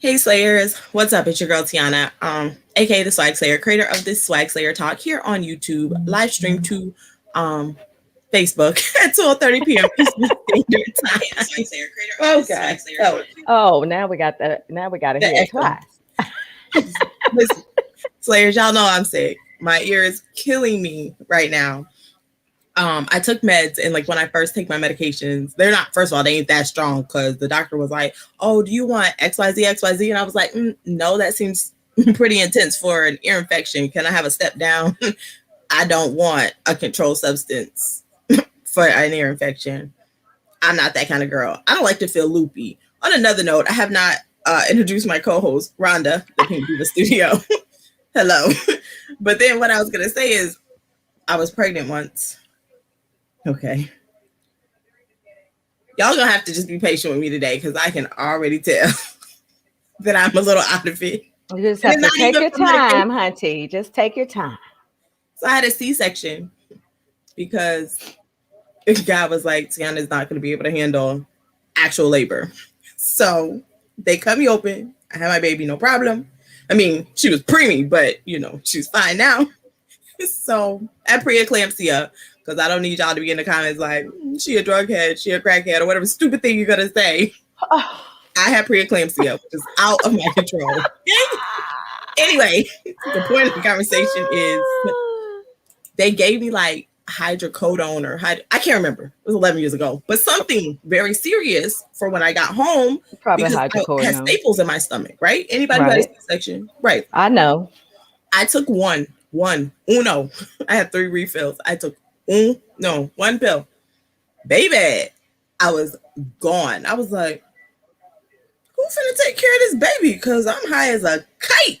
Hey Slayers, what's up? It's your girl Tiana, aka the Swagslayer, creator of this Swagslayer talk here on YouTube, live stream to Facebook at 12:30 p.m. Eastern Standard Time. Okay. Oh, now we got the now we got to hear it twice. Listen, Slayers, y'all know I'm sick. My ear is killing me right now. I took meds, and like when I first take my medications, they're not, first of all, they ain't that strong because the doctor was like, oh, do you want XYZ? And I was like, no, that seems pretty intense for an ear infection. Can I have a step down? I don't want a controlled substance for an ear infection. I'm not that kind of girl. I don't like to feel loopy. On another note, I have not introduced my co-host, Rhonda, the Pink Diva Studio. Hello. But then what I was going to say is I was pregnant once. Okay. Y'all gonna have to just be patient with me today because I can already tell that I'm a little out of it. You just have to take your time, hunty. Just take your time. So I had a C-section because God was like, Tiana's not going to be able to handle actual labor. So they cut me open. I had my baby, no problem. I mean, she was preemie, but she's fine now. So I had preeclampsia. Because I don't need y'all to be in the comments like, she a drug head, she a crackhead, or whatever stupid thing you're going to say. I had preeclampsia, which is out of my control. Anyway, the point of the conversation is they gave me like hydrocodone or I can't remember. It was 11 years ago. But something very serious for when I got home. Probably because hydrocodone. I had staples in my stomach, right? Anybody who had a C-section? Right. I know. I took uno. I had 3 refills. I took one pill. Baby, I was gone. I was like, who's gonna take care of this baby? Because I'm high as a kite.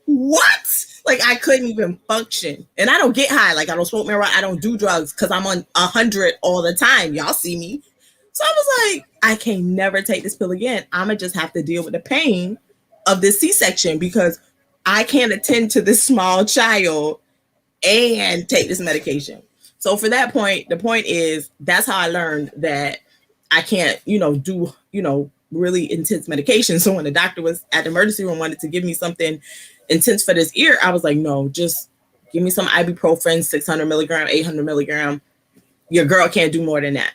What? Like, I couldn't even function. And I don't get high. Like, I don't smoke marijuana. I don't do drugs because I'm on 100 all the time. Y'all see me. So I was like, I can never take this pill again. I'm going to just have to deal with the pain of this C-section because I can't attend to this small child and take this medication. So for that point, the point is that's how I learned that I can't, do, really intense medication. So when the doctor was at the emergency room, wanted to give me something intense for this ear, I was like, no, just give me some ibuprofen, 600 milligram, 800 milligram. Your girl can't do more than that.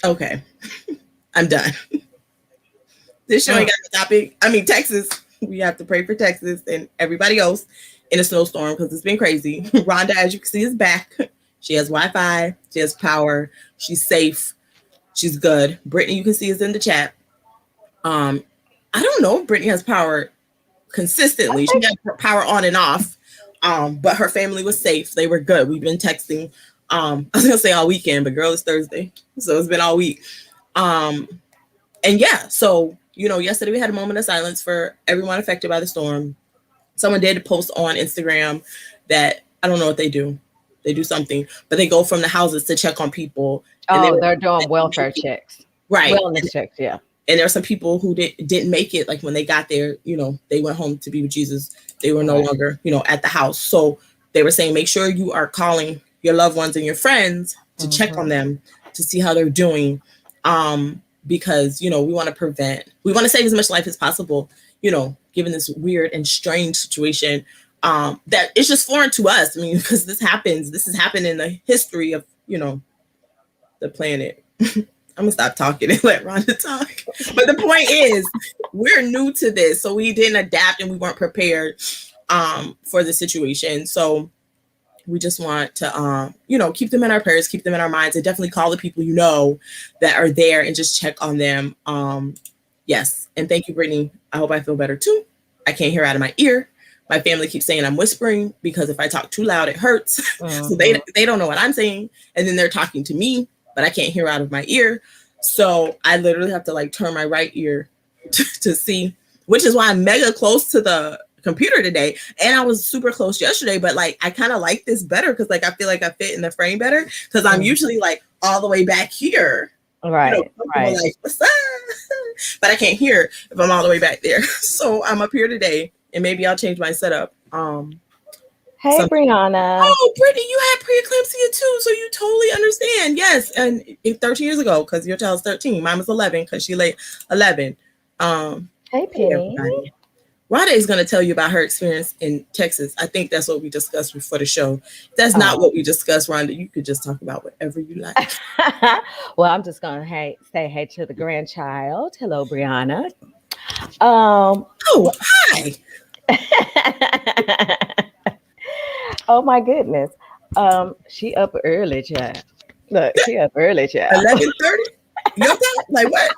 Okay, I'm done. This show ain't got the topic. I mean, Texas, we have to pray for Texas and everybody else in a snowstorm because it's been crazy. Rhonda, as you can see, is back. She has Wi-Fi. She has power. She's safe. She's good. Brittany, you can see, is in the chat. I don't know if Brittany has power consistently. She had power on and off, but her family was safe. They were good. We've been texting. I was going to say all weekend, but girl, it's Thursday. So it's been all week. And yeah, so, yesterday we had a moment of silence for everyone affected by the storm. Someone did post on Instagram that I don't know what they do. They do something, but they go from the houses to check on people. Oh, they're doing welfare checks. Right. Wellness checks, yeah. And there are some people who didn't make it. Like when they got there, they went home to be with Jesus. They were no longer, at the house. So they were saying, make sure you are calling your loved ones and your friends to check on them to see how they're doing. Because, we want to save as much life as possible, given this weird and strange situation that it's just foreign to us. I mean, because this has happened in the history of, the planet. I'm gonna stop talking and let Rhonda talk. But the point is, we're new to this, so we didn't adapt and we weren't prepared for the situation. So we just want to, keep them in our prayers, keep them in our minds, and definitely call the people that are there and just check on them. Yes, and thank you, Brittany. I hope I feel better too. I can't hear out of my ear. My family keeps saying I'm whispering because if I talk too loud, it hurts. So they don't know what I'm saying, and then they're talking to me, but I can't hear out of my ear. So I literally have to like turn my right ear to see, which is why I'm mega close to the computer today. And I was super close yesterday, but like, I kind of like this better because like, I feel like I fit in the frame better because I'm usually like all the way back here. Right. Right. Like, what's up? But I can't hear if I'm all the way back there. So I'm up here today and maybe I'll change my setup. Hey, Brianna. Oh, Brittany, you had preeclampsia too, so you totally understand. Yes, and 13 years ago, because your child's 13. Mine was 11, because she late 11. Hey, Penny. Everybody. Rhonda is going to tell you about her experience in Texas. I think that's what we discussed before the show. That's not what we discussed, Rhonda. You could just talk about whatever you like. Well, I'm just going to say hey to the grandchild. Hello, Brianna. Hi. Oh, my goodness. She up early, child. Look, she up early, child. 11:30? Your time? Like what?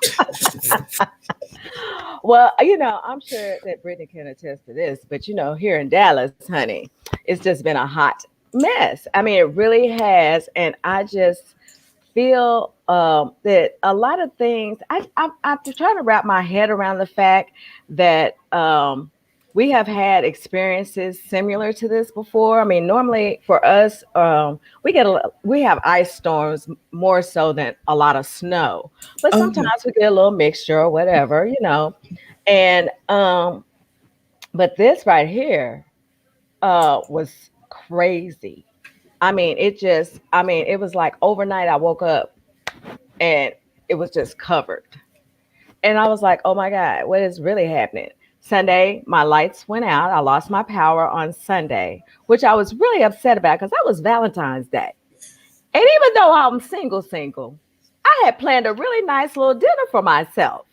Well, I'm sure that Brittany can attest to this, but here in Dallas, honey, it's just been a hot mess. I mean, it really has. And I just feel that a lot of things, I'm trying to wrap my head around the fact that we have had experiences similar to this before. I mean, normally for us, we have ice storms more so than a lot of snow, but sometimes we get a little mixture or whatever, And but this right here was crazy. I mean, it was like overnight I woke up and it was just covered. And I was like, oh my God, what is really happening? Sunday, my lights went out. I lost my power on Sunday, which I was really upset about because that was Valentine's Day. And even though I'm single, I had planned a really nice little dinner for myself.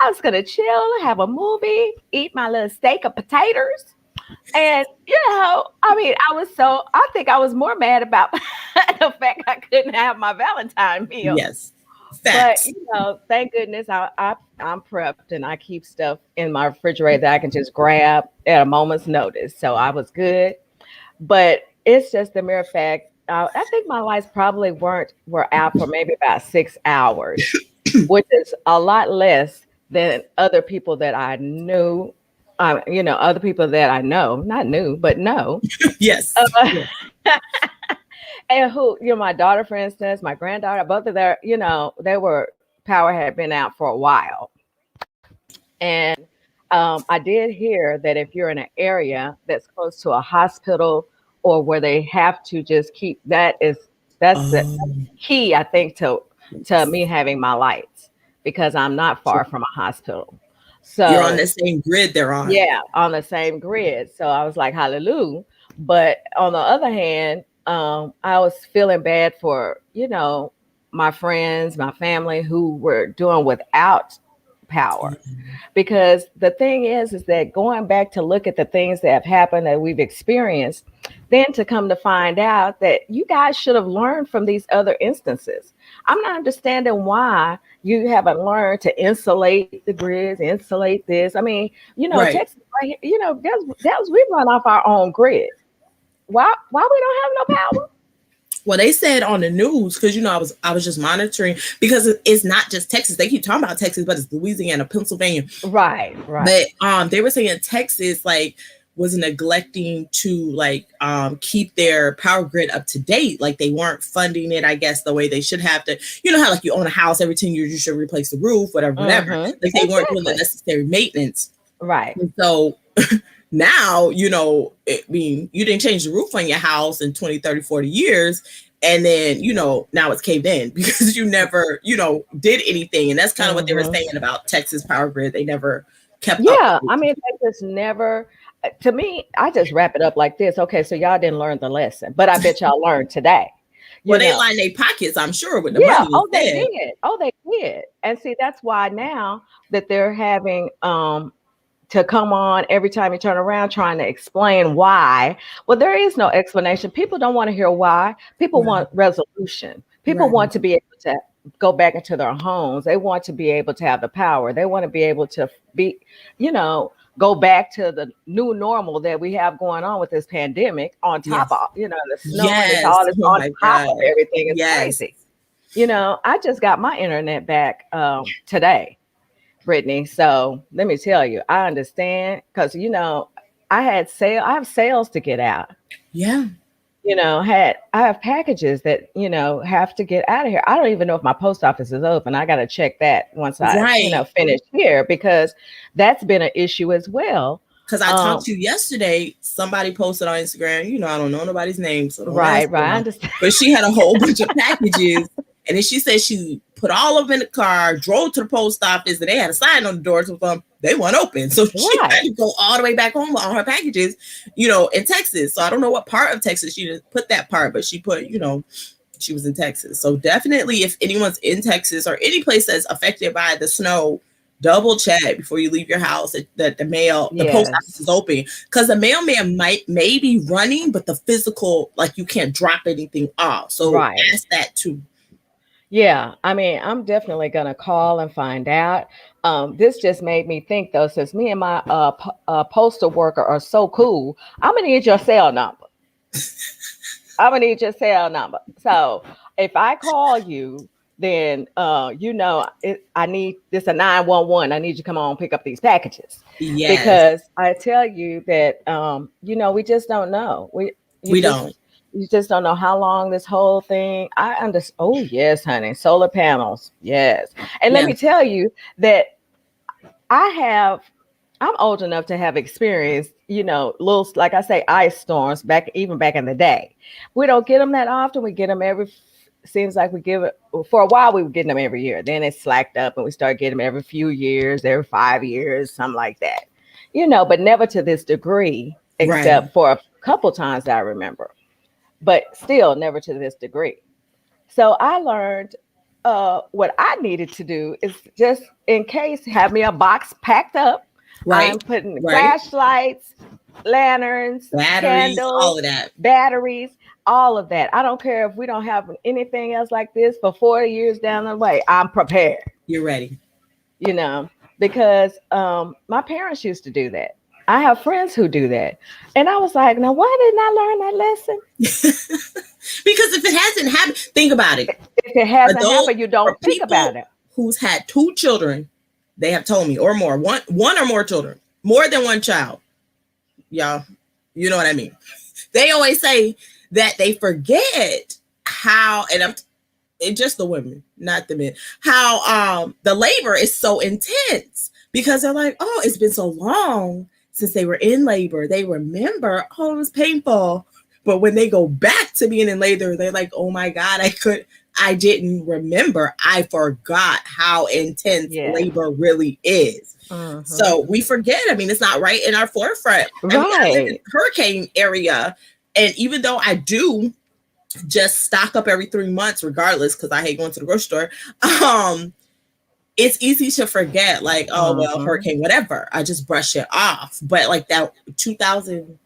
I was going to chill, have a movie, eat my little steak of potatoes. And, I think I was more mad about the fact I couldn't have my Valentine meal. Yes. Facts. But, thank goodness I'm prepped and I keep stuff in my refrigerator that I can just grab at a moment's notice. So I was good. But it's just the mere fact, I think my lights probably were out for maybe about 6 hours, which is a lot less than other people that I knew. Other people that I know, not knew, but know. Yes. And who, my daughter, for instance, my granddaughter, both of their, power had been out for a while. And I did hear that if you're in an area that's close to a hospital or where they have to just keep, that's the key, I think, to me having my lights, because I'm not far from a hospital. So you're on the same grid they're on. Yeah, on the same grid. So I was like, hallelujah. But on the other hand, I was feeling bad for, my friends, my family who were doing without power. Because the thing is that going back to look at the things that have happened that we've experienced, then to come to find out that you guys should have learned from these other instances. I'm not understanding why you haven't learned to insulate the grids, insulate this. I mean, right. Texas, right here, we run off our own grid. Why we don't have no power? Well, they said on the news, because I was just monitoring, because it's not just Texas. They keep talking about Texas, but it's Louisiana, Pennsylvania. Right. But they were saying Texas was neglecting to keep their power grid up to date. Like they weren't funding it, I guess, the way they should have to. You know how you own a house, every 10 years you should replace the roof, whatever. Like they weren't doing the necessary maintenance. Right. And so now, you didn't change the roof on your house in 20, 30, 40 years. And then, now it's caved in because you never, did anything. And that's kind of what they were saying about Texas power grid. They never kept up. Yeah. I mean, they just never, to me, I just wrap it up like this. Okay. So y'all didn't learn the lesson, but I bet y'all learned today. They line their pockets, I'm sure, with the money. Oh, they did. And see, that's why now that they're having, to come on every time you turn around trying to explain why. Well, there is no explanation. People don't want to hear why. People want resolution. People want to be able to go back into their homes. They want to be able to have the power. They want to be able to be, go back to the new normal that we have going on with this pandemic on top of, the snow and all this on top of everything. It's crazy. I just got my internet back today, Brittany. So let me tell you, I understand because, I have sales to get out. Yeah. I have packages that, have to get out of here. I don't even know if my post office is open. I got to check that once I, finish here, because that's been an issue as well. Because I talked to you yesterday, somebody posted on Instagram, I don't know nobody's name. So right. I understand. But she had a whole bunch of packages And then she said she put all of them in the car, drove to the post office, and they had a sign on the doors with them. They weren't open. So she had to go all the way back home with all her packages, in Texas. So I don't know what part of Texas she didn't put that part, but she put, she was in Texas. So definitely if anyone's in Texas or any place that's affected by the snow, double check before you leave your house that the mail, the post office is open. Because the mailman may be running, but the physical, like you can't drop anything off. So ask that too. Yeah, I mean, I'm definitely going to call and find out. This just made me think, though, since me and my postal worker are so cool, I'm going to need your cell number. I'm going to need your cell number. So if I call you, then, I need this a 911. I need you to come on pick up these packages. Yes. Because I tell you that, we just don't know. We don't. You just don't know how long this whole thing. I understand. Oh, yes, honey. Solar panels. Yes. And let me tell you that I'm old enough to have experienced, little, like I say, ice storms even back in the day. We don't get them that often. We get them seems like we give it, for a while we were getting them every year. Then it slacked up and we started getting them every few years, every 5 years, something like that. But never to this degree, except for a couple times that I remember. But still never to this degree. So I learned what I needed to do is just in case, have me a box packed up. I'm putting flashlights, lanterns, candles, all of that, batteries, all of that. I don't care if we don't have anything else like this for 40 years down the way. I'm prepared. You're ready. Because my parents used to do that. I have friends who do that. And I was like, now, why didn't I learn that lesson? Because if it hasn't happened, think about it. If it hasn't happened, you don't think about it. Who's had 2 children, they have told me, or more, one or more children, more than one child. Y'all, you know what I mean? They always say that they forget how, and it's just the women, not the men, how the labor is so intense because they're like, oh, it's been so long since they were in labor. They remember, oh, it was painful. But when they go back to being in labor, they're like, oh my God, I didn't remember. I forgot how intense labor really is. Mm-hmm. So we forget. I mean, it's not right in our forefront. Right. I live in hurricane area. And even though I do just stock up every 3 months, regardless, because I hate going to the grocery store, it's easy to forget, like, oh, well, hurricane, whatever. I just brush it off. But like that 2000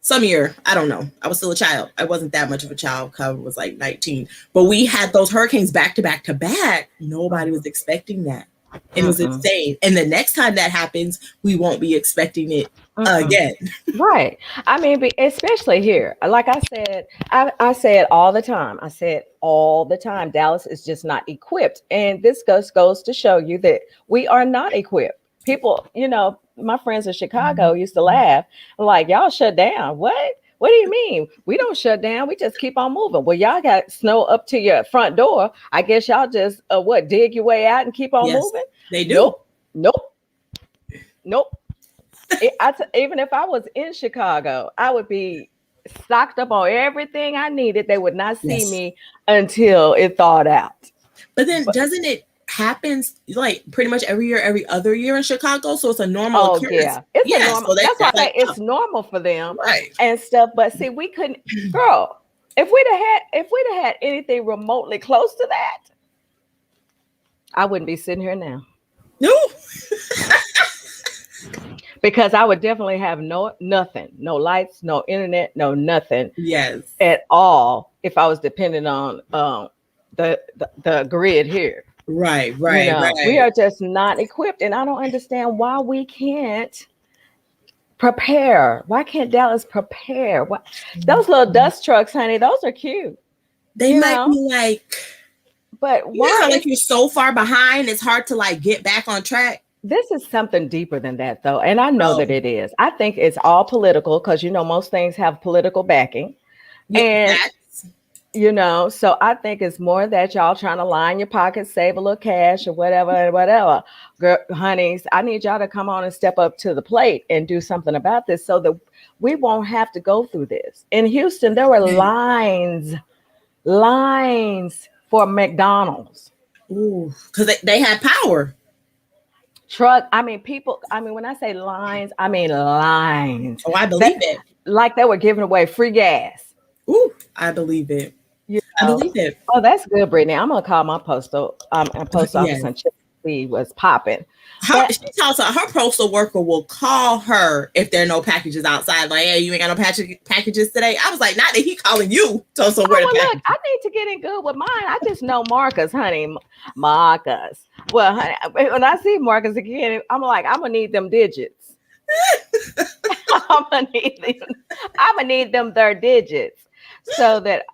some year, I don't know. I was still a child. I wasn't that much of a child. I was like 19. But we had those hurricanes back to back to back. Nobody was expecting that. It was insane. And the next time that happens, we won't be expecting it again. Right. I mean, especially here. Like I said, I say it all the time. I say it all the time. Dallas is just not equipped. And this goes to show you that we are not equipped. People, my friends in Chicago used to laugh. Like, y'all shut down. What? What do you mean? We don't shut down. We just keep on moving. Well, y'all got snow up to your front door. I guess y'all just dig your way out and keep on moving? They do. Nope. Even if I was in Chicago, I would be stocked up on everything I needed. They would not see me until it thawed out. But then doesn't it happens like pretty much every year, every other year in Chicago? So it's a normal occurrence. Yeah, it's a normal. So that's why I say it's normal for them, and stuff. But see, we couldn't, girl. If we'd have had anything remotely close to that, I wouldn't be sitting here now. No. Because I would definitely have nothing, no lights, no internet, no nothing. Yes. At all if I was dependent on the grid here. Right. We are just not equipped, and I don't understand why we can't prepare. Why can't Dallas prepare? Those little dust trucks, honey, those are cute. They might be like, but why? Like you're so far behind, it's hard to like get back on track. This is something deeper than that, though, and I know that it is. I think it's all political because most things have political backing, and so I think it's more that y'all trying to line your pockets, save a little cash or whatever. Girl, honeys, I need y'all to come on and step up to the plate and do something about this so that we won't have to go through this. In Houston, there were lines for McDonald's. Ooh, because they had power. Truck. I mean, people. I mean, when I say lines, I mean lines. Oh, I believe it. Like they were giving away free gas. Ooh, I believe it. You I know? believe it. Oh, that's good, Brittany. I'm gonna call my post office and check to see what's popping. She tells her postal worker will call her if there are no packages outside. Like, hey, you ain't got no packages today. I was like, not that he calling you. So where the look, I need to get in good with mine. I just know Marcus, honey. Marcus. Well, honey, when I see Marcus again, I'm like, I'm gonna need them digits. I'm gonna need them their digits so that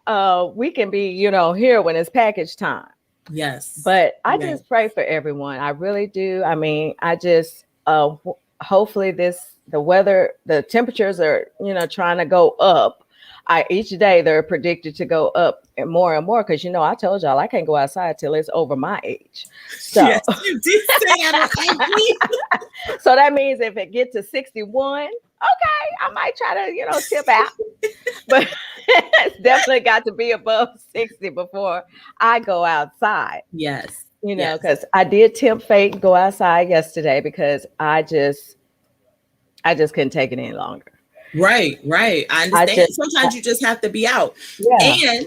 we can be, here when it's package time. Yes. But I just pray for everyone. I really do. I mean, I just hopefully the temperatures are, trying to go up. Each day they're predicted to go up and more because I told y'all I can't go outside till it's over my age. So yes, you did say so that means if it gets to 61, okay, I might try to tip out. But it's definitely got to be above 60 before I go outside. Yes. Because I did tempt fate go outside yesterday because I just couldn't take it any longer. Right. I understand. Sometimes you just have to be out. Yeah. And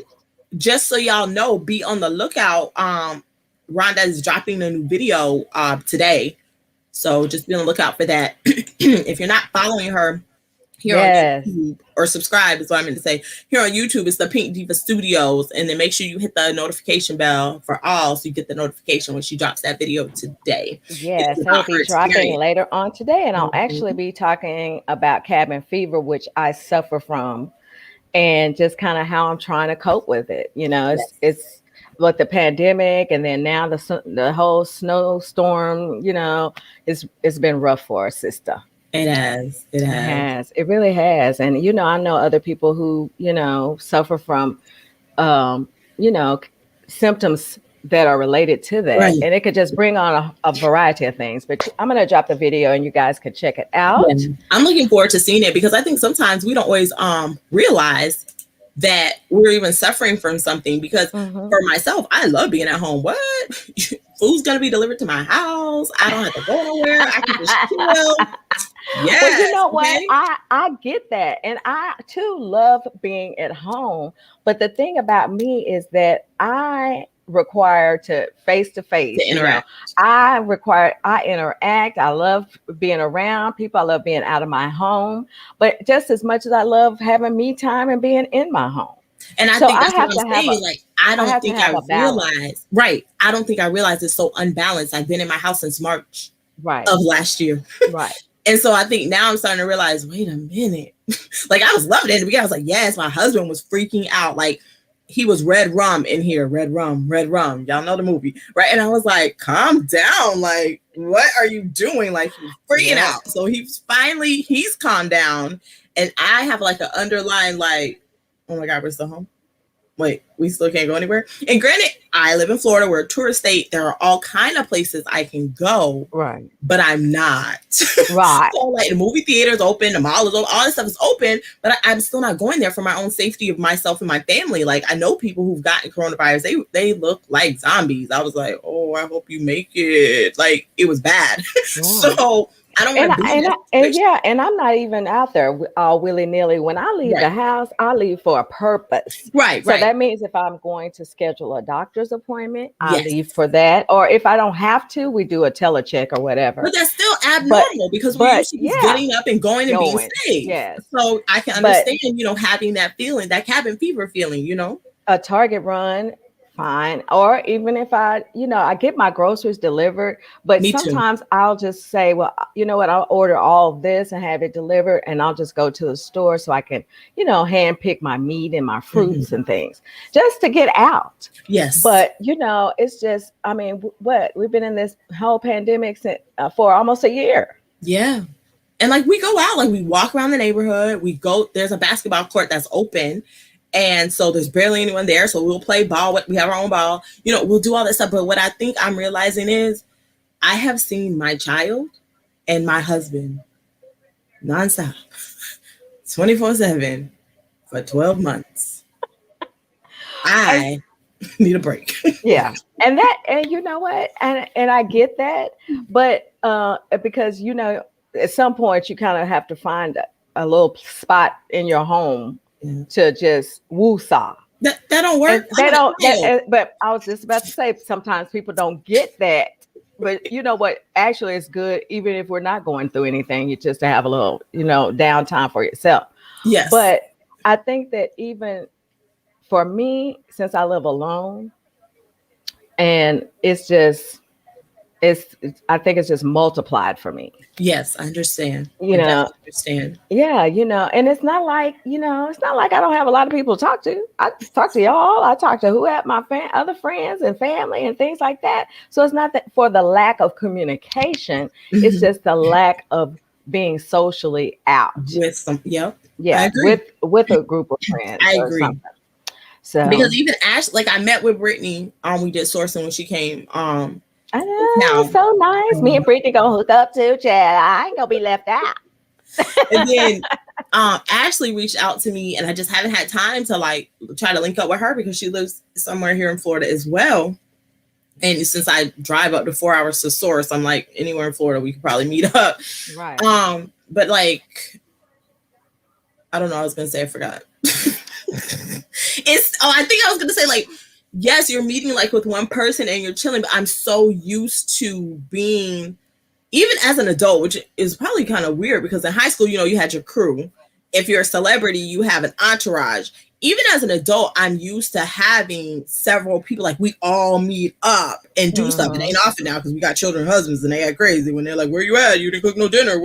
just so y'all know, be on the lookout. Rhonda is dropping a new video today. So just be on the lookout for that. If you're not following her here on YouTube or subscribe is what I meant to say. Here on YouTube, it's the Pink Diva Studios. And then make sure you hit the notification bell for all so you get the notification when she drops that video today. Yes, it'll be dropping later on today. And I'll actually be talking about cabin fever, which I suffer from, and just kind of how I'm trying to cope with it. It's like the pandemic, and then now the whole snowstorm, it's been rough for our sister. It has. It really has. And, I know other people who, suffer from, symptoms that are related to that. Right. And it could just bring on a variety of things. But I'm going to drop the video and you guys could check it out. Yeah. I'm looking forward to seeing it because I think sometimes we don't always realize that we're even suffering from something because for myself, I love being at home. What? Food's going to be delivered to my house. I don't have to go nowhere. I can just chill. Yes, well, you know what? Okay. I get that. And I too love being at home. But the thing about me is that I require to face-to-face interact. I interact. I love being around people. I love being out of my home. But just as much as I love having me time and being in my home. And I think that's what I'm saying. I don't think I realize. Right. I don't think I realize it's so unbalanced. I've been in my house since March of last year. Right. And so I think now I'm starting to realize, wait a minute. Like I was loving it in the beginning. I was like, yes, my husband was freaking out. Like he was red rum in here. Red rum. Y'all know the movie. Right. And I was like, calm down. Like, what are you doing? Like he's freaking out. So he's calmed down. And I have like an underlying like, oh my God, we're still home. Wait, we still can't go anywhere. And granted, I live in Florida. We're a tourist state. There are all kind of places I can go. Right. But I'm not. Right. So like the movie theater's open, the mall is open, all this stuff is open, but I'm still not going there for my own safety of myself and my family. Like I know people who've gotten coronavirus. They look like zombies. I was like, oh, I hope you make it. Like it was bad. Yeah. So I don't want to be and I'm not even out there all willy-nilly. When I leave the house, I leave for a purpose. Right. So that means if I'm going to schedule a doctor's appointment, I leave for that. Or if I don't have to, we do a telecheck or whatever. But that's still abnormal because we're used to getting up and going and being safe. Yes. So I can understand, having that feeling, that cabin fever feeling, A Target run. Fine. Or even if I get my groceries delivered, but sometimes I'll just say, well, you know what, I'll order all of this and have it delivered and I'll just go to the store so I can, hand pick my meat and my fruits and things just to get out. Yes. But, it's just, we've been in this whole pandemic for almost a year. Yeah. And like we go out, like we walk around the neighborhood, there's a basketball court that's open. And so there's barely anyone there. So we'll play ball. We have our own ball. We'll do all that stuff. But what I think I'm realizing is I have seen my child and my husband nonstop, 24/7 for 12 months. Need a break. Yeah. And you know what? And I get that, but because at some point you kind of have to find a little spot in your home to just woo-saw. That don't work. And they don't. But I was just about to say, sometimes people don't get that. But you know what? Actually, it's good, even if we're not going through anything. You just to have a little, downtime for yourself. Yes. But I think that even for me, since I live alone, and I think it's just multiplied for me. Yes, I understand. Yeah, and it's not like, I don't have a lot of people to talk to. I talk to y'all. I talk to my other friends and family and things like that. So it's not that for the lack of communication, it's just the lack of being socially out with some. Yeah, with a group of friends. I agree. So because even Ash, like I met with Brittany, we did sourcing when she came. I know, so nice. Me and Brittany gonna hook up too, Chad. I ain't gonna be left out. And then Ashley reached out to me, and I just haven't had time to like try to link up with her because she lives somewhere here in Florida as well. And since I drive up to 4 hours to source, I'm like, anywhere in Florida we could probably meet up. Right. But like, I don't know. I was gonna say I forgot. I think I was gonna say like, yes, you're meeting like with one person and you're chilling, but I'm so used to being, even as an adult, which is probably kind of weird because in high school, you had your crew. If you're a celebrity, you have an entourage. Even as an adult, I'm used to having several people, like we all meet up and do stuff. It ain't often now because we got children and husbands and they act crazy when they're like, where you at? You didn't cook no dinner.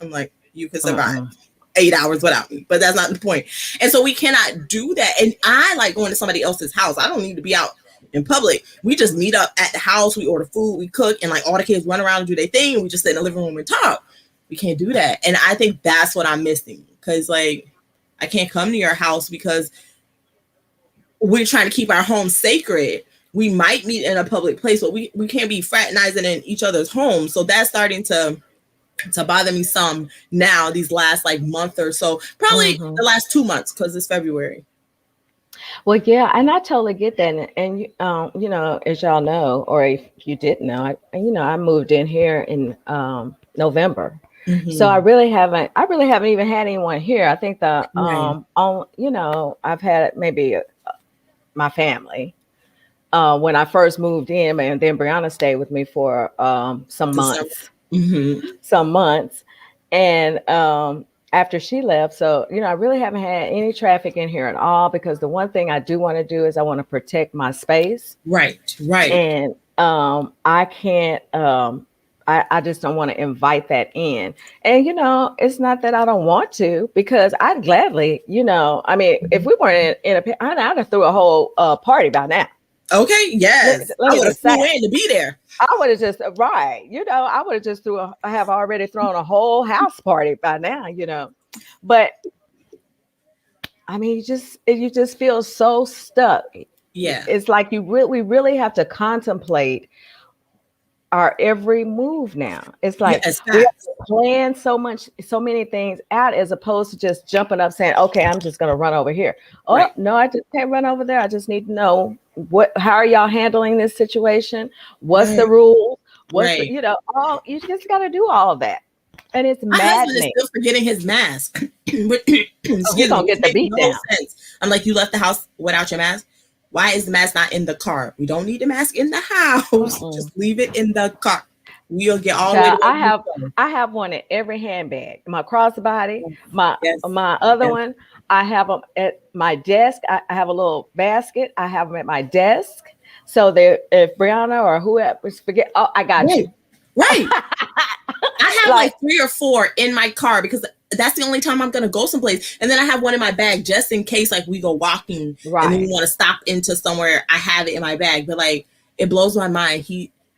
I'm like, you can survive 8 hours without me, but that's not the point. And so we cannot do that. And I like going to somebody else's house. I don't need to be out in public. We just meet up at the house. We order food, we cook, and like all the kids run around and do their thing. And we just sit in the living room and talk. We can't do that. And I think that's what I'm missing because like I can't come to your house because we're trying to keep our home sacred. We might meet in a public place, but we can't be fraternizing in each other's homes. So that's starting to bother me some now, these last like month or so, probably the last 2 months because it's February. Well, yeah, and I totally get that. And as y'all know, or if you didn't know, I moved in here in November. So I really haven't even had anyone here. I think I've had maybe my family when I first moved in, and then Brianna stayed with me for some months. And after she left, so I really haven't had any traffic in here at all because the one thing I do want to do is I want to protect my space. Right. And I can't I just don't want to invite that in. And it's not that I don't want to, because I'd gladly, if we weren't I'd have threw a whole party by now. Okay, yes. I would have flew in to be there. I would have just I would have just have already thrown a whole house party by now, But I mean, you just feel so stuck. Yeah. It's like we really have to contemplate our every move now. It's like we have to plan so many things out as opposed to just jumping up saying, okay, I'm just going to run over here. Oh, no, I just can't run over there. I just need to know how are y'all handling this situation? What's the rules? What's you just got to do all of that. And it's maddening. My husband is still forgetting his mask. He's going to get the beat down. I'm like, you left the house without your mask? Why is the mask not in the car? We don't need the mask in the house. Just leave it in the car. We'll get all the way to I have one in every handbag. My crossbody, my other one. I have them at my desk. I have a little basket. I have them at my desk. So if Brianna or whoever forget, I got you. Right. I have like 3 or 4 in my car because that's the only time I'm going to go someplace. And then I have one in my bag just in case like we go walking and then we want to stop into somewhere. I have it in my bag. But like, it blows my mind.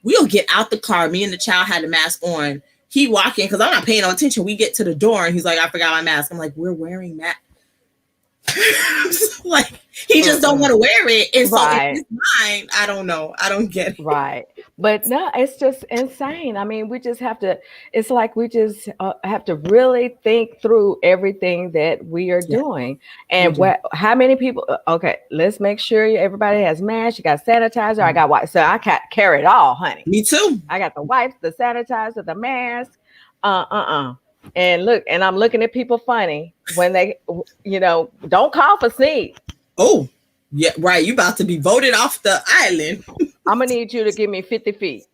We'll get out the car. Me and the child had the mask on. He walking because I'm not paying no attention. We get to the door and he's like, I forgot my mask. I'm like, we're wearing masks. Like he just don't want to wear it. And so Right. in his mind, I don't know. I don't get it. Right. But no, it's just insane. I mean, we just have to, it's like we just have to really think through everything that we are doing. And how many people, okay, let's make sure everybody has masks. You got sanitizer. I got wipes. So I can't carry it all, honey. Me too. I got the wipes, the sanitizer, the mask. And look, and I'm looking at people funny when they, don't cough or sneeze. Oh, yeah, right. You about to be voted off the island. I'm gonna need you to give me 50 feet.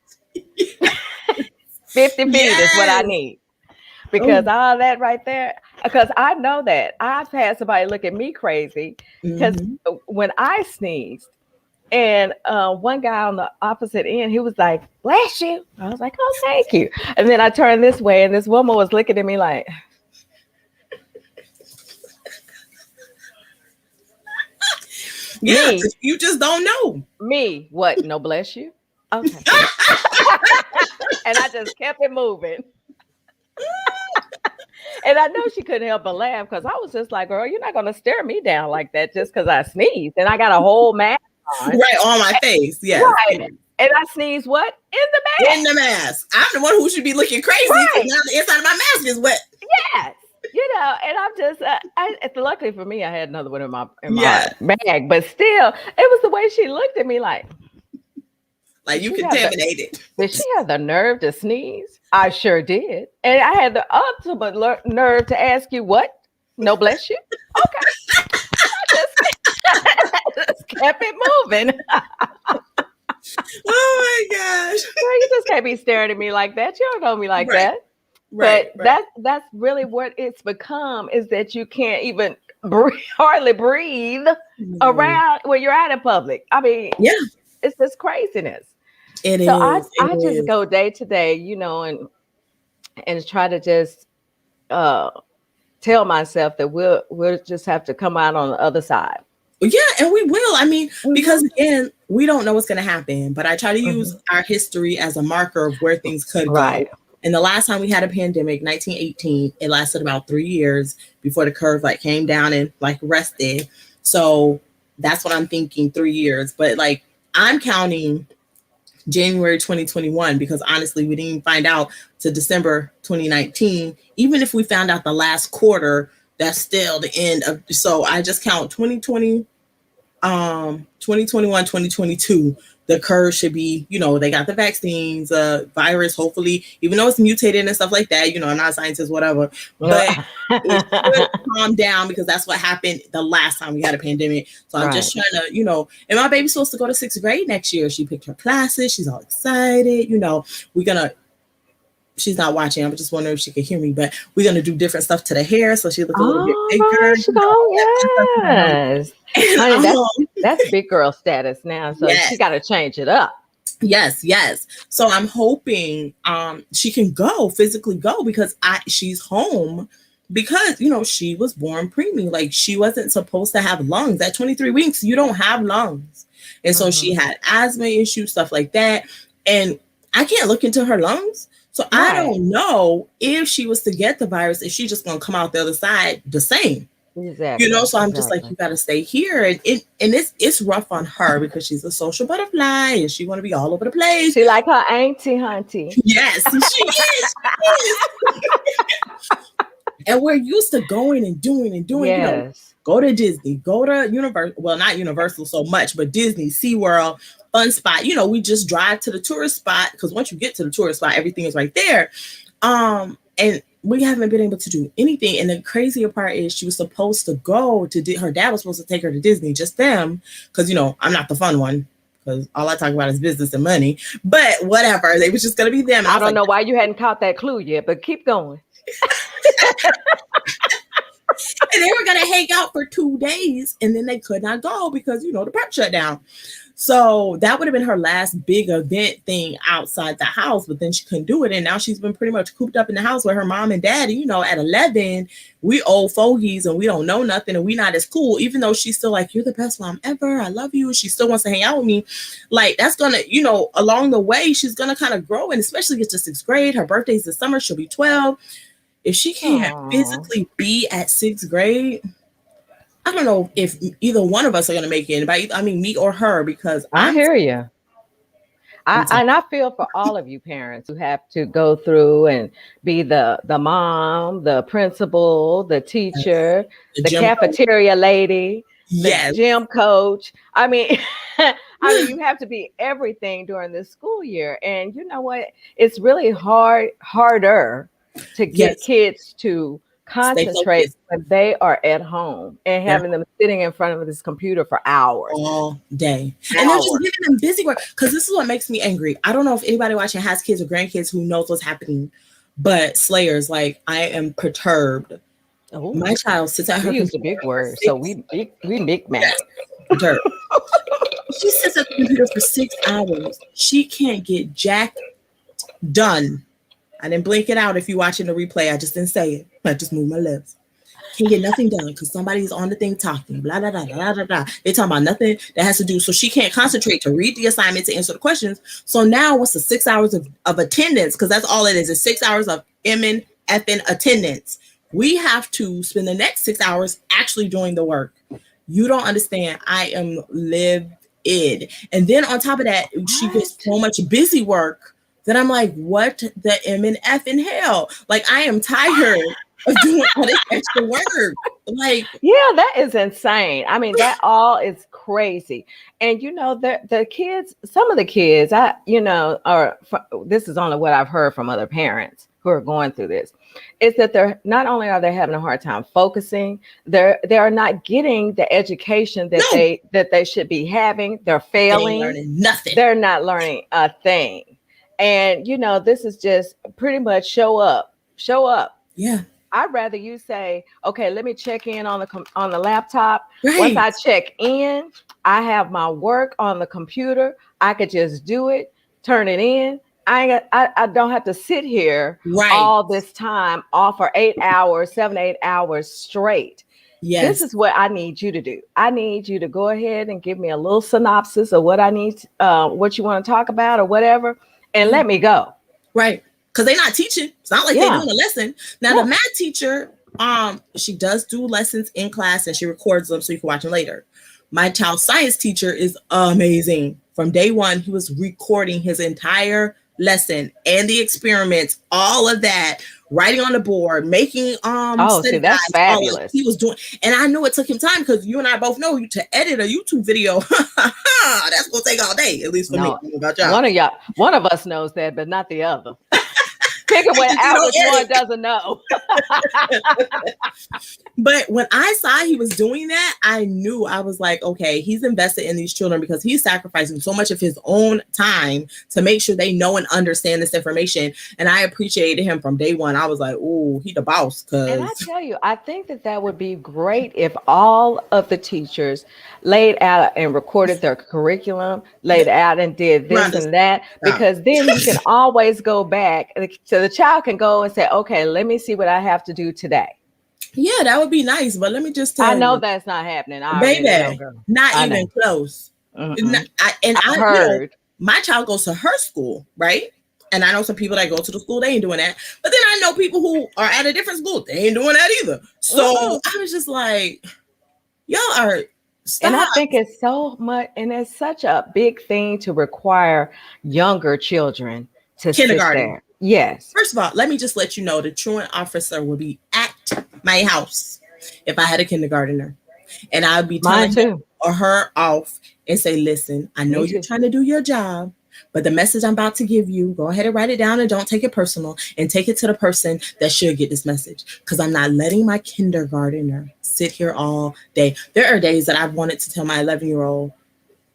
50 feet is what I need. Because all that right there, because I know that I've had somebody look at me crazy because when I sneezed, and one guy on the opposite end, he was like, "Bless you." I was like, "Oh, thank you." And then I turned this way, and this woman was looking at me like, yeah, you just don't know. Me, what? No, bless you. Okay. And I just kept it moving. And I know she couldn't help but laugh because I was just like, girl, you're not going to stare me down like that just because I sneezed. And I got a whole mask on. Right, on my face. Yes. Right. And I sneezed what? In the mask. In the mask. I'm the one who should be looking crazy. Right. Now the inside of my mask is wet. Yes. And I'm just, luckily for me, I had another one in my bag, but still, it was the way she looked at me like you contaminated. Did she have the nerve to sneeze? I sure did. And I had the ultimate nerve to ask you what? No, bless you. Okay. I just kept it moving. Oh my gosh. Well, you just can't be staring at me like that. You don't know me like that. But that's really what it's become, is that you can't even hardly breathe around when you're out in public. I mean, it's just craziness. It is. I just go day to day, and try to just tell myself that we'll just have to come out on the other side. Yeah, and we will. I mean, because again, we don't know what's going to happen, but I try to use our history as a marker of where things could go. And the last time we had a pandemic, 1918, it lasted about 3 years before the curve came down and rested. So that's what I'm thinking, 3 years. But I'm counting January 2021 because honestly, we didn't even find out to December 2019. Even if we found out the last quarter, that's still the end of. So I just count 2020, 2021, 2022. The curve should be, they got the vaccines, virus, hopefully, even though it's mutated and stuff like that, I'm not a scientist, whatever, but it should calm down because that's what happened the last time we had a pandemic. So I'm just trying to, and my baby's supposed to go to 6th grade next year. She picked her classes. She's all excited. She's not watching. I'm just wondering if she could hear me, but we're going to do different stuff to the hair. So she looks a little bit bigger. Yes. Honey, that's big girl status now. So she got to change it up. Yes. So I'm hoping she can physically go because she's home because, she was born preemie. She wasn't supposed to have lungs. At 23 weeks, you don't have lungs. And so she had asthma issues, stuff like that. And I can't look into her lungs. So I don't know if she was to get the virus, if she's just going to come out the other side the same. Exactly. So I'm just you got to stay here. And it's rough on her because she's a social butterfly and she want to be all over the place. She like her auntie hunty. Yes, she is. And we're used to going and doing. Yes. Go to Disney, go to Universal. Well, not Universal so much, but Disney, SeaWorld, Fun Spot. We just drive to the tourist spot because once you get to the tourist spot, everything is right there. And we haven't been able to do anything. And the crazier part is she was supposed to go to her dad was supposed to take her to Disney, just them, because I'm not the fun one. Because all I talk about is business and money. But whatever, they was just gonna be them. I don't know why you hadn't caught that clue yet, but keep going. And they were going to hang out for 2 days and then they could not go because, the park shut down. So that would have been her last big event thing outside the house, but then she couldn't do it. And now she's been pretty much cooped up in the house with her mom and daddy. At 11, we old fogies and we don't know nothing and we not as cool, even though she's still you're the best mom ever. I love you. She still wants to hang out with me. That's going to, along the way, she's going to kind of grow and especially get to 6th grade. Her birthday's this summer. She'll be 12. If she can't physically be at 6th grade, I don't know if either one of us are gonna make it. I mean, me or her, because I hear you. I feel for all of you parents who have to go through and be the mom, the principal, the teacher, the cafeteria lady, the gym coach. I mean, you have to be everything during this school year. And you know what? It's really harder to get kids to concentrate when they are at home and having them sitting in front of this computer for hours. All day. And they're just giving them busy work. Because this is what makes me angry. I don't know if anybody watching has kids or grandkids who knows what's happening. But Slayers, like, I am perturbed. Oh, my child sits at her. We use a big word, so we big mad. Perturbed. She sits at the computer for 6 hours. She can't get jack done. I didn't blink it out if you're watching the replay. I just didn't say it. I just moved my lips. Can't get nothing done because somebody's on the thing talking. Blah, blah, blah, blah, blah, blah. They talking about nothing that has to do. So she can't concentrate to read the assignment, to answer the questions. So now what's the 6 hours of attendance? Because that's all it is. It's 6 hours of effing attendance. We have to spend the next 6 hours actually doing the work. You don't understand. I am livid. And then on top of that, she gets so much busy work that I'm like, what the M and F in hell? Like, I am tired of doing all this extra work. Like, yeah, that is insane. I mean, that all is crazy. And you know, the kids, some of the kids, this is only what I've heard from other parents who are going through this, is that they're not only are they having a hard time focusing, they are not getting the education that they should be having. They're failing. They're learning nothing. They're not learning a thing. And you know, this is just pretty much show up. Yeah. I'd rather you say, okay, let me check in on the laptop. Right. Once I check in, I have my work on the computer. I could just do it, turn it in. I don't have to sit here all this time off for 8 hours, 7, 8 hours straight. Yes. This is what I need you to do. I need you to go ahead and give me a little synopsis of what I need, what you want to talk about or whatever, and let me go. Right. Because they're not teaching. It's not like they're doing a lesson. Now, the math teacher, she does do lessons in class and she records them so you can watch them later. My child's science teacher is amazing. From day one, he was recording his entire lesson and the experiments, all of that, writing on the board, making see, that's fabulous. He was doing, and I know it took him time because you and I both know to edit a YouTube video, that's gonna take all day, at least for me. About y'all. One of us knows that, but not the other. Pick away out which one doesn't know. But when I saw he was doing that, I knew, I was like, okay, he's invested in these children because he's sacrificing so much of his own time to make sure they know and understand this information. And I appreciated him from day one. I was like, oh, he the boss. And I tell you, I think that would be great if all of the teachers laid out and recorded their curriculum, laid out and did this and that, because then you can always go back. So the child can go and say, okay, let me see what I have to do today. Yeah, that would be nice. But let me just tell you. I know that's not happening. Baby, not even close. I heard my child goes to her school, right? And I know some people that go to the school, they ain't doing that. But then I know people who are at a different school, they ain't doing that either. So I was just like, y'all are. Stop. And I think it's so much, and it's such a big thing to require younger children to kindergarten. Sit there. Yes. First of all, let me just let you know the truant officer will be at my house if I had a kindergartner, and I would be telling him or her off and say, listen, I know you're trying to do your job, but the message I'm about to give you, go ahead and write it down and don't take it personal, and take it to the person that should get this message, because I'm not letting my kindergartner sit here all day. There are days that I've wanted to tell my 11-year-old,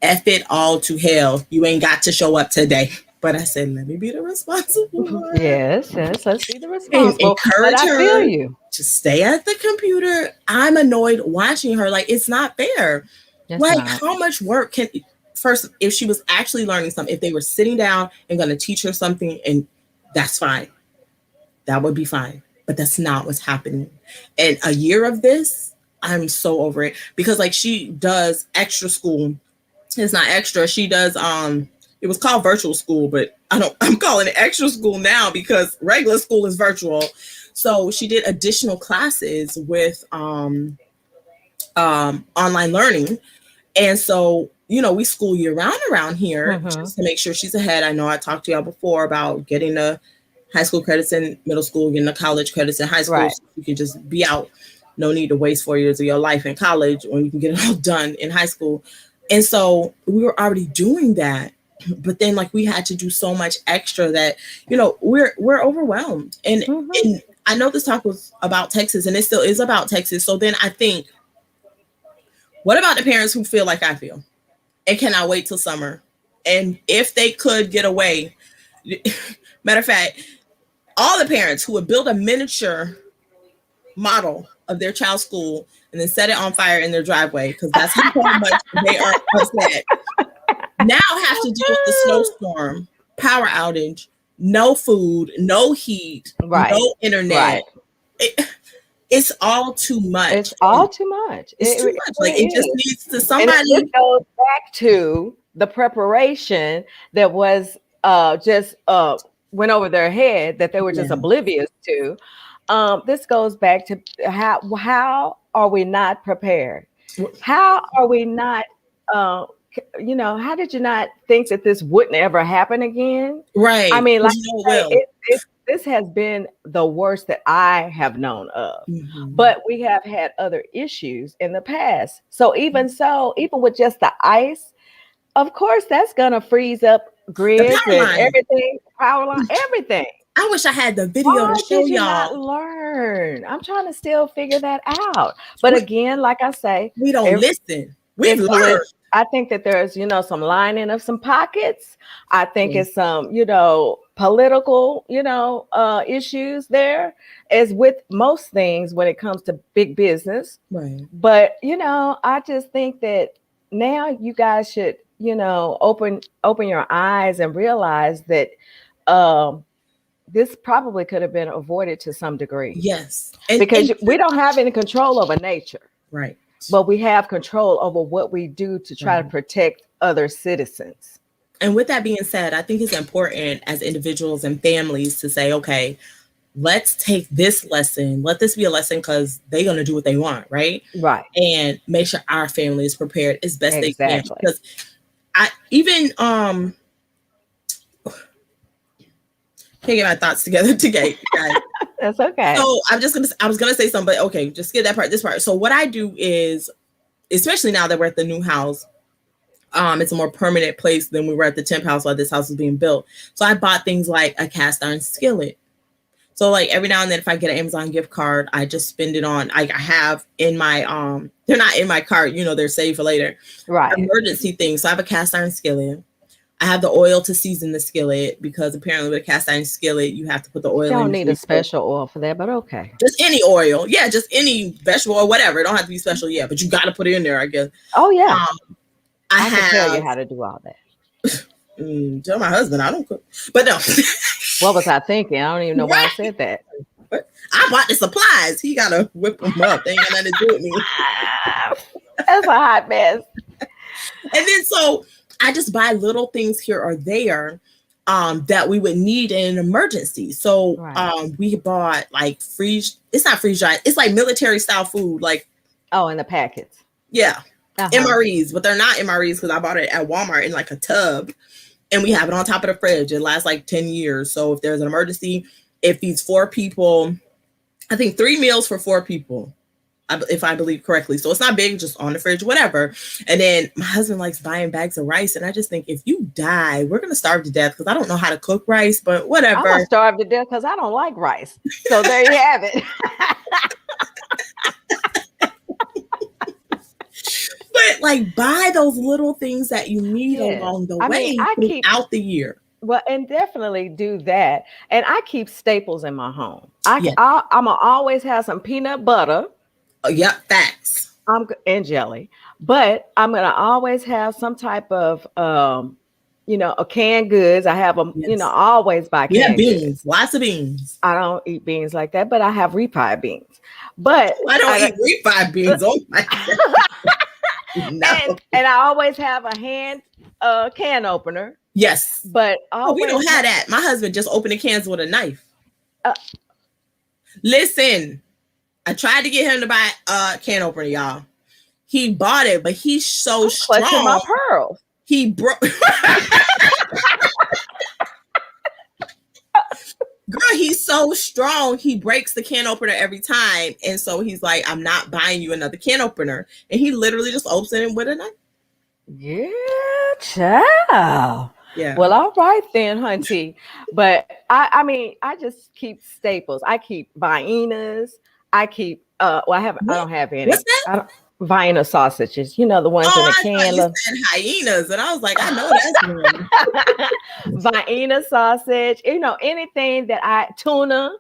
F it all to hell. You ain't got to show up today. But I said, let me be the responsible one. Yes, let's be the responsible. Encourage her I feel you. To stay at the computer. I'm annoyed watching her. Like, it's not fair. How much work can, first, if she was actually learning something, if they were sitting down and going to teach her something, and that's fine. That would be fine. But that's not what's happening. And a year of this, I'm so over it. Because like she does extra school. It's not extra. She does, it was called virtual school, but I'm calling it extra school now because regular school is virtual. So she did additional classes with online learning. And so, we school year round around here Mm-hmm. just to make sure she's ahead. I know I talked to y'all before about getting the high school credits in middle school, getting the college credits in high school. Right. So you can just be out. No need to waste 4 years of your life in college when you can get it all done in high school. And so we were already doing that. But then like we had to do so much extra that, we're overwhelmed. And, Mm-hmm. and I know this talk was about Texas and it still is about Texas. So then I think, what about the parents who feel like I feel and cannot wait till summer? And if they could get away, matter of fact, all the parents who would build a miniature model of their child's school and then set it on fire in their driveway, because that's how much they are upset, now have to deal with the snowstorm, power outage, no food, no heat, Right. no internet. Right. It's all too much. It's all too much. It's too much. Like, it just needs to somebody. And it goes back to the preparation that was just went over their head that they were just oblivious to. This goes back to how are we not prepared? How are we not? How did you not think that this wouldn't ever happen again? Right. I mean, like this has been the worst that I have known of. Mm-hmm. But we have had other issues in the past. So even with just the ice, of course, that's gonna freeze up grids and everything, power line, everything. I wish I had the video to show y'all. Not learn. I'm trying to still figure that out. But again, like I say, we don't listen. We've learned. I think that there's, some lining of some pockets. I think it's some, political, issues there, as with most things when it comes to big business. Right. But, I just think that now you guys should, open your eyes and realize that this probably could have been avoided to some degree. Yes. Because we don't have any control over nature. Right. But we have control over what we do to try to protect other citizens. And with that being said, I think it's important as individuals and families to say, okay, let's take this lesson. Let this be a lesson because they're going to do what they want, right? Right. And make sure our family is prepared as best they can. Because can't get my thoughts together today, guys. That's okay. So I was gonna say something, but okay, just skip this part. So what I do is, especially now that we're at the new house, it's a more permanent place than we were at the temp house while this house was being built. So I bought things like a cast iron skillet. So like every now and then, if I get an Amazon gift card, I just spend it on. I have in my they're not in my cart, they're saved for later. Right. Emergency things. So I have a cast iron skillet. I have the oil to season the skillet because apparently with a cast iron skillet, you have to put the oil in. You don't need a special oil for that, but okay. Just any oil. Yeah, just any vegetable or whatever. It don't have to be special yet, but you got to put it in there, I guess. Oh, yeah. I can tell you how to do all that. Tell my husband I don't cook. But no. What was I thinking? I don't even know why I said that. I bought the supplies. He got to whip them up. They ain't got nothing to do with me. That's a hot mess. And then so I just buy little things here or there that we would need in an emergency. So we bought like it's not freeze dried. It's like military style food. Like in the packets. Yeah. MREs, but they're not MREs because I bought it at Walmart in like a tub and we have it on top of the fridge. It lasts like 10 years. So if there's an emergency, it feeds 4 people. I think 3 meals for 4 people. If I believe correctly. So it's not big, just on the fridge, whatever. And then my husband likes buying bags of rice. And I just think if you die, we're going to starve to death because I don't know how to cook rice, but whatever. I'm going to starve to death because I don't like rice. So there you have it. But like buy those little things that you need along the way throughout the year. Well, and definitely do that. And I keep staples in my home. I'm going to always have some peanut butter. Yep, facts. And jelly, but I'm gonna always have some type of, a canned goods. I have them, always buy canned beans, goods. Lots of beans. I don't eat beans like that, but I have repie beans. But I don't eat repie beans. Oh my God. No. And I always have a hand can opener. Yes, but we don't have that. My husband just opened the cans with a knife. Listen. I tried to get him to buy a can opener, y'all. He bought it, but he's so clutching my strong. pearls. He broke. Girl, he's so strong. He breaks the can opener every time. And so he's like, I'm not buying you another can opener. And he literally just opens it with a knife. Yeah, child. Yeah. Well, all right then, hunty. But I mean, I just keep staples. I keep Viennas. I keep I don't have any. What's that? Vienna sausages. You know, the ones in a can. You said hyenas, and I was like, I know that's Vienna sausage. You know, anything that tuna.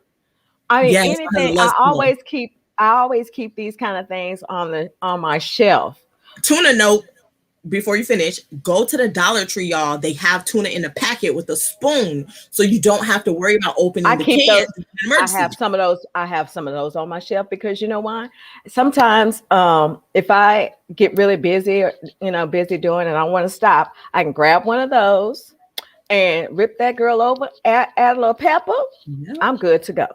I mean, yes, anything. I always keep these kind of things on my shelf. Tuna note. Before you finish, go to the Dollar Tree, y'all. They have tuna in a packet with a spoon, so you don't have to worry about opening the can. I have some of those. I have some of those on my shelf because you know why? Sometimes, if I get really busy or busy doing, and I want to stop, I can grab one of those and rip that girl over. Add a little pepper. Yep. I'm good to go.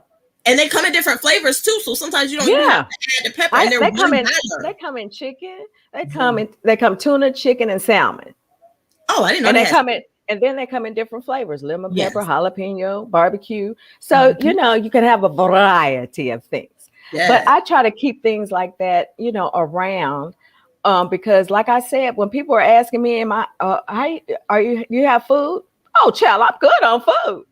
And they come in different flavors too, so sometimes you don't even have to add the pepper. And they come in chicken. They come tuna, chicken, and salmon. Oh, I didn't know. And then they come in different flavors: lemon pepper, jalapeno, barbecue. So you can have a variety of things. Yes. But I try to keep things like that, around, because, like I said, when people are asking me, you have food? Oh, child, I'm good on food.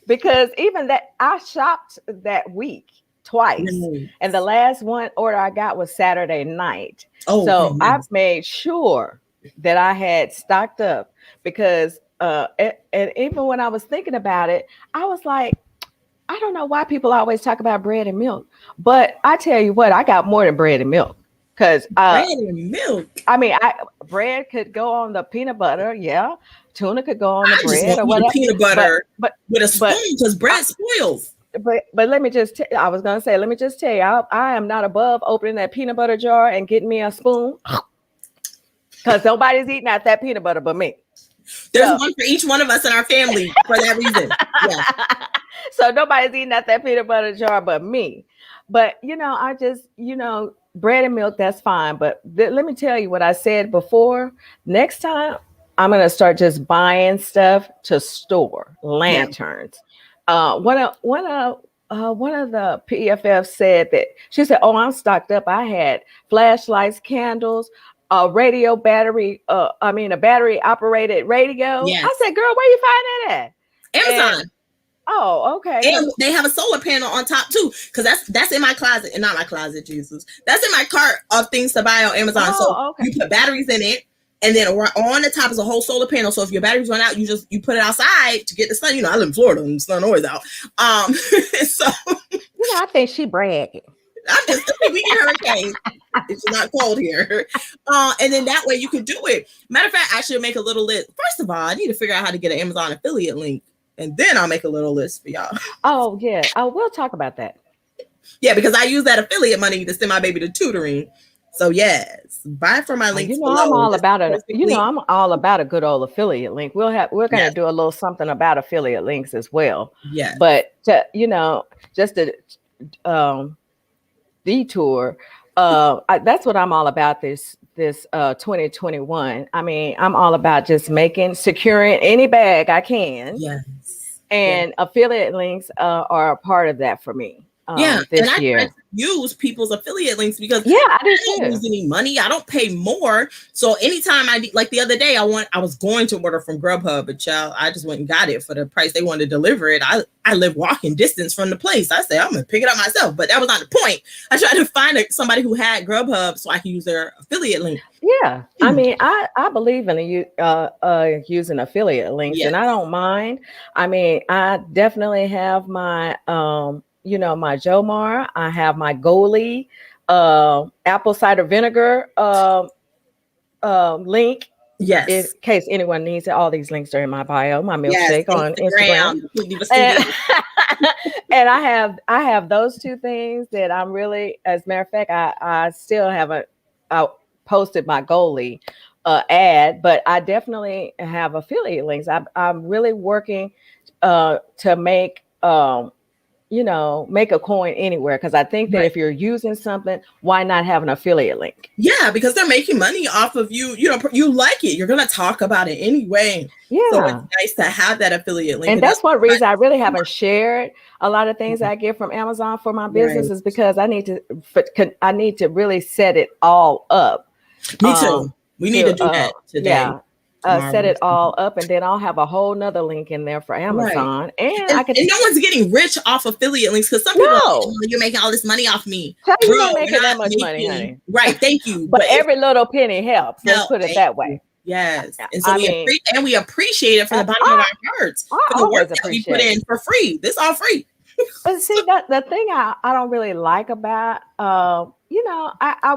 Because even that, I shopped that week twice, and the last order I got was Saturday night. Oh, so I made sure that I had stocked up because, and even when I was thinking about it, I was like, I don't know why people always talk about bread and milk, but I tell you what, I got more than bread and milk. Because bread and milk. I mean, bread could go on the peanut butter, yeah. Tuna could go on the bread or whatever. Peanut butter, but with a spoon, because bread spoils. But let me just I was gonna say, let me just tell you, I am not above opening that peanut butter jar and getting me a spoon, because nobody's eating out that peanut butter but me. There's one for each one of us in our family for that reason. Yeah. So nobody's eating out that peanut butter jar but me. But I just bread and milk, that's fine. But let me tell you what I said before. Next time, I'm going to start just buying stuff to store, lanterns. Yeah. One of the PFF said that, she said, oh, I'm stocked up. I had flashlights, candles, a battery operated radio. Yes. I said, girl, where you find that at? Amazon. Oh, okay. And they have a solar panel on top too, because that's in my closet, and not my closet, Jesus. That's in my cart of things to buy on Amazon. Oh, so you put batteries in it, and then on the top is a whole solar panel. So if your batteries run out, you put it outside to get the sun. I live in Florida, and the sun always out. So I think she bragging. I'm just we get hurricanes. It's not cold here. And then that way you could do it. Matter of fact, I should make a little list. First of all, I need to figure out how to get an Amazon affiliate link. And then I'll make a little list for y'all. Oh, yeah. Oh, we'll talk about that. Yeah, because I use that affiliate money to send my baby to tutoring. So yes, buy from my links. I'm all about it. I'm all about a good old affiliate link. We're going to do a little something about affiliate links as well. Yeah. But just to detour, that's what I'm all about this 2021. I mean, I'm all about just securing any bag I can. Yes. And affiliate links are a part of that for me. This year. I use people's affiliate links because I don't lose any money. I don't pay more. So anytime like the other day, I was going to order from Grubhub, but I just went and got it for the price they wanted to deliver it. I live walking distance from the place. I say I'm gonna pick it up myself, but that was not the point. I tried to find somebody who had Grubhub so I can use their affiliate link. Yeah, I mean, I believe in using affiliate links, and I don't mind. I mean, I definitely have my my Jomar. I have my Goalie, apple cider vinegar link. Yes. In case anyone needs it, all these links are in my bio. My milkshake on Instagram. And I have those two things that I'm really, as a matter of fact, I still haven't posted my Goalie ad, but I definitely have affiliate links. I'm really working to make make a coin anywhere. Because I think that if you're using something, why not have an affiliate link? Yeah, because they're making money off of you. You like it. You're going to talk about it anyway. Yeah. So it's nice to have that affiliate link. And that's one reason I really haven't shared a lot of things I get from Amazon for my business is because I need to really set it all up. Me too. We need to do that today. Yeah. Set it all up, and then I'll have a whole nother link in there for Amazon. And no one's getting rich off affiliate links, because some people are like, you're making all this money off me. You're not making that much money, honey. Right. Thank you. But every little penny helps. Let's put it that way. Yes. And so we appreciate it from the bottom of our hearts for the work that we put in for free. This all free. But see, the thing I don't really like about, I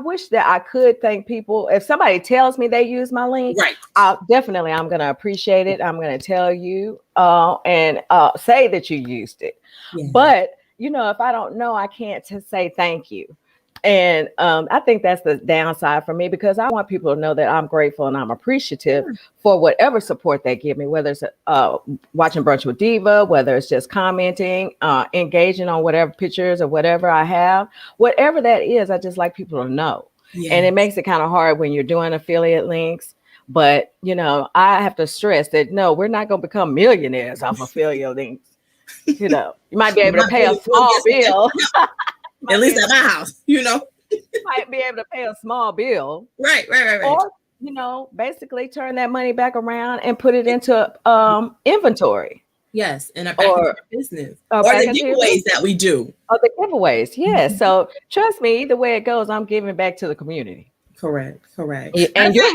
wish that I could thank people. If somebody tells me they use my link, I'm going to appreciate it. I'm going to tell you and say that you used it. Yeah. But, if I don't know, I can't say thank you. And I think that's the downside for me, because I want people to know that I'm grateful and I'm appreciative for whatever support they give me, whether it's watching Brunch with Diva, whether it's just commenting, engaging on whatever pictures or whatever I have, whatever that is. I just like people to know. Yes. And it makes it kind of hard when you're doing affiliate links. But, I have to stress that, no, we're not going to become millionaires off affiliate links. You might be able to pay a small bill. At least at my house, You might be able to pay a small bill. Right. Or, basically turn that money back around and put it into inventory. Yes, and back into business. Or the giveaways that we do. Oh, the giveaways, yes. Mm-hmm. So trust me, either way it goes, I'm giving back to the community. Correct. And you're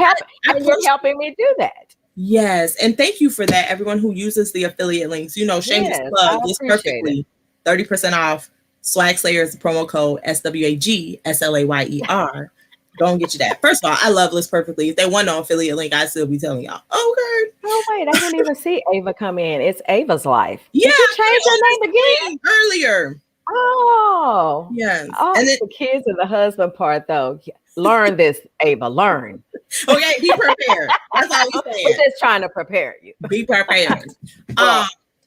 helping me do that. Yes, and thank you for that, everyone who uses the affiliate links. Shameless plug, LISTPERFECTly, 30% off. Swagslayer is the promo code SWAGSLAYER. Go and get you that. First of all, I love LISTPERFECTly. If they want no affiliate link, I'd still be telling y'all. Okay. Oh wait, I didn't even see Ava come in. It's Ava's Life. Yeah, did you change her name again earlier? Oh, yes. Oh, and the kids and the husband part though. Learn this, Ava. Learn. Okay, be prepared. That's all we're saying. We're just trying to prepare you. Be prepared.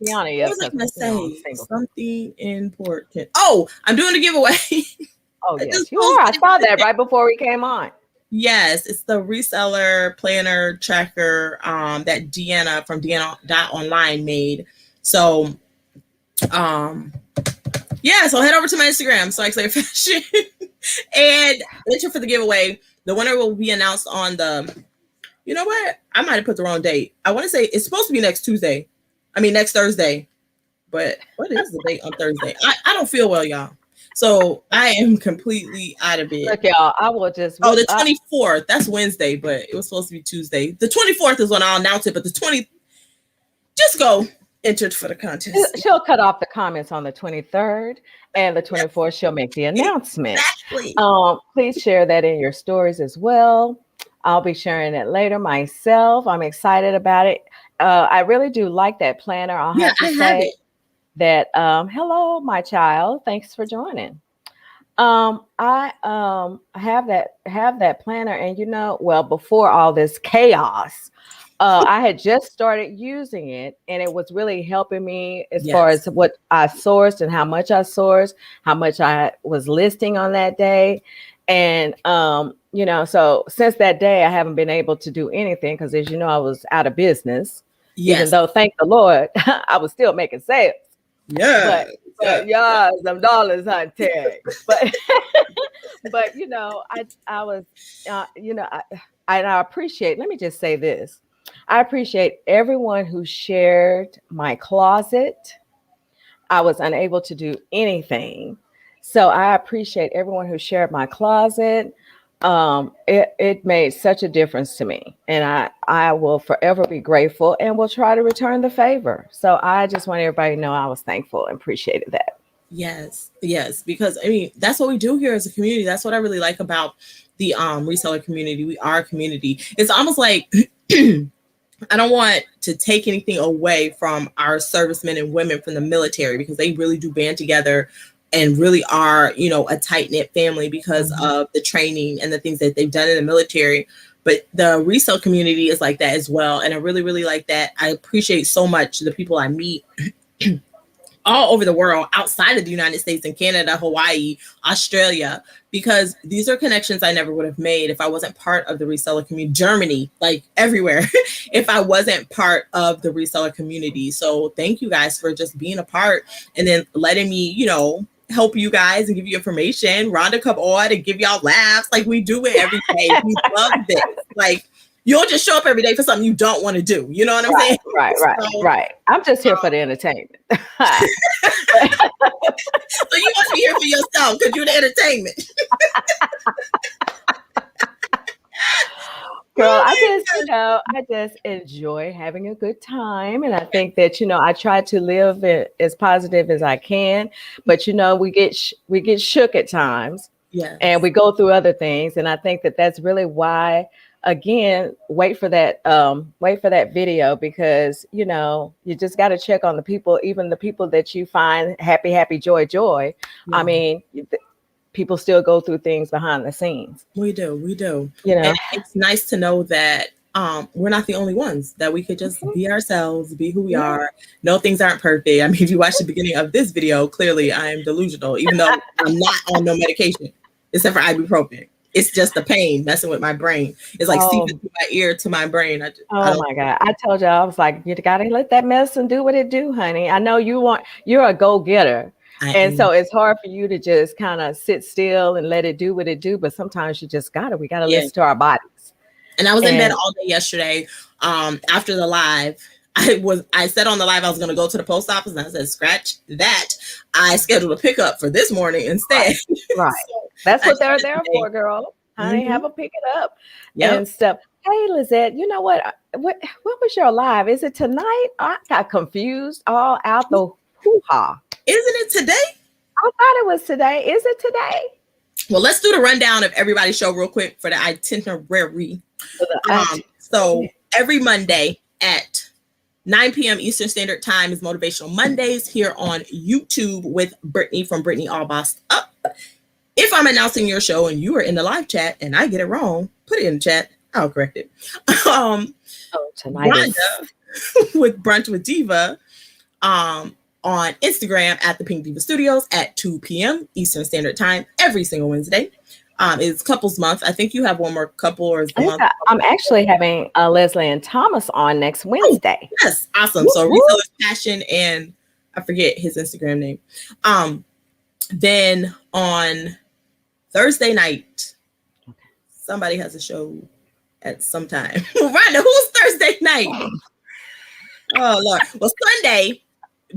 Tiana, what was I going to say? Something important. Oh, I'm doing a giveaway. Oh, yes, you are. I saw that right before we came on. Yes, it's the reseller planner tracker that Tiana from Tiana.online made. So, so head over to my Instagram, Swagslayer Fashion, and enter for the giveaway. The winner will be announced on the, you know what? I might have put the wrong date. I want to say it's supposed to be next Thursday. But what is the date on Thursday? I don't feel well, y'all. So I am completely out of it. Look, y'all, I will just... Oh, the 24th. That's Wednesday, but it was supposed to be Tuesday. The 24th is when I'll announce it, but the 20th, just go entered for the contest. She'll cut off the comments on the 23rd, and the 24th, she'll make the announcement. Exactly. Please share that in your stories as well. I'll be sharing it later myself. I'm excited about it. I really do like that planner. I'll have to say that, hello, my child. Thanks for joining. I have that planner, and before all this chaos, I had just started using it, and it was really helping me as far as what I sourced and how much I sourced, how much I was listing on that day. And, so since that day, I haven't been able to do anything because, as you know, I was out of business. Yes. Even though, thank the Lord, I was still making sales. Yeah. But some dollars, I tell you. But, I was, I appreciate, let me just say this. I appreciate everyone who shared my closet. I was unable to do anything. So I appreciate everyone who shared my closet. It made such a difference to me, and I will forever be grateful and will try to return the favor. So I just want everybody to know I was thankful and appreciated that. Yes, because that's what we do here as a community. That's what I really like about the reseller community. We are a community. It's almost like I don't want to take anything away from our servicemen and women from the military, because they really do band together and really are, a tight-knit family because of the training and the things that they've done in the military. But the resale community is like that as well. And I really, really like that. I appreciate so much the people I meet all over the world, outside of the United States and Canada, Hawaii, Australia, because these are connections I never would have made if I wasn't part of the reseller community. Germany, like everywhere, if I wasn't part of the reseller community. So thank you guys for just being a part and then letting me, you know, help you guys and give you information. Rhonda come on and give y'all laughs. Like we do it every day. We love this. Like you don't just show up every day for something you don't want to do. You know what I'm saying? Right. I'm just here for the entertainment. So you must be here for yourself because you're the entertainment. Girl, I just enjoy having a good time. And I think that, you know, I try to live as positive as I can, but, you know, we get shook at times. Yeah. And we go through other things. And I think that that's really why, again, wait for that video, because, you know, you just got to check on the people, even the people that you find happy, joy. Yeah. I mean, people still go through things behind the scenes. We do. You know, and it's nice to know that we're not the only ones, that we could just be ourselves, be who we are. No, things aren't perfect. I mean, if you watch the beginning of this video, clearly I am delusional, even though I'm not on no medication, except for ibuprofen. It's just the pain messing with my brain. It's like seeping through my ear to my brain. I my God. I told you, I was like, you got to let that medicine do what it do, honey. I know you're a go-getter. And so it's hard for you to just kind of sit still and let it do what it do. But sometimes we got to listen to our bodies. And I was in bed all day yesterday. After the live, I said on the live, I was going to go to the post office, and I said, scratch that. I scheduled a pickup for this morning instead. Right. So that's what they're there for, girl. I have a pick it up and stuff. Hey, Lizette, you know what was your live? Is it tonight? I got confused all out the hoo-ha. Isn't it today? I thought it was today. Is it today? Well, let's do the rundown of everybody's show real quick for the itinerary. So every Monday at 9 p.m. Eastern Standard Time is Motivational Mondays here on YouTube with Brittany from Brittany All Bossed Up. If I'm announcing your show and you are in the live chat and I get it wrong, put it in the chat. I'll correct it. Tonight Rhonda with Brunch with Diva. On Instagram at the Pink Diva Studios at 2 p.m. Eastern Standard Time every single Wednesday. It's couples month. I think you have one more couple, or is the month? I'm actually having Leslie and Thomas on next Wednesday. Oh, yes, awesome. So Resellers Passion, and I forget his Instagram name. Then on Thursday night, somebody has a show at some time. Rhonda, who's Thursday night? Oh Lord. Well, Sunday,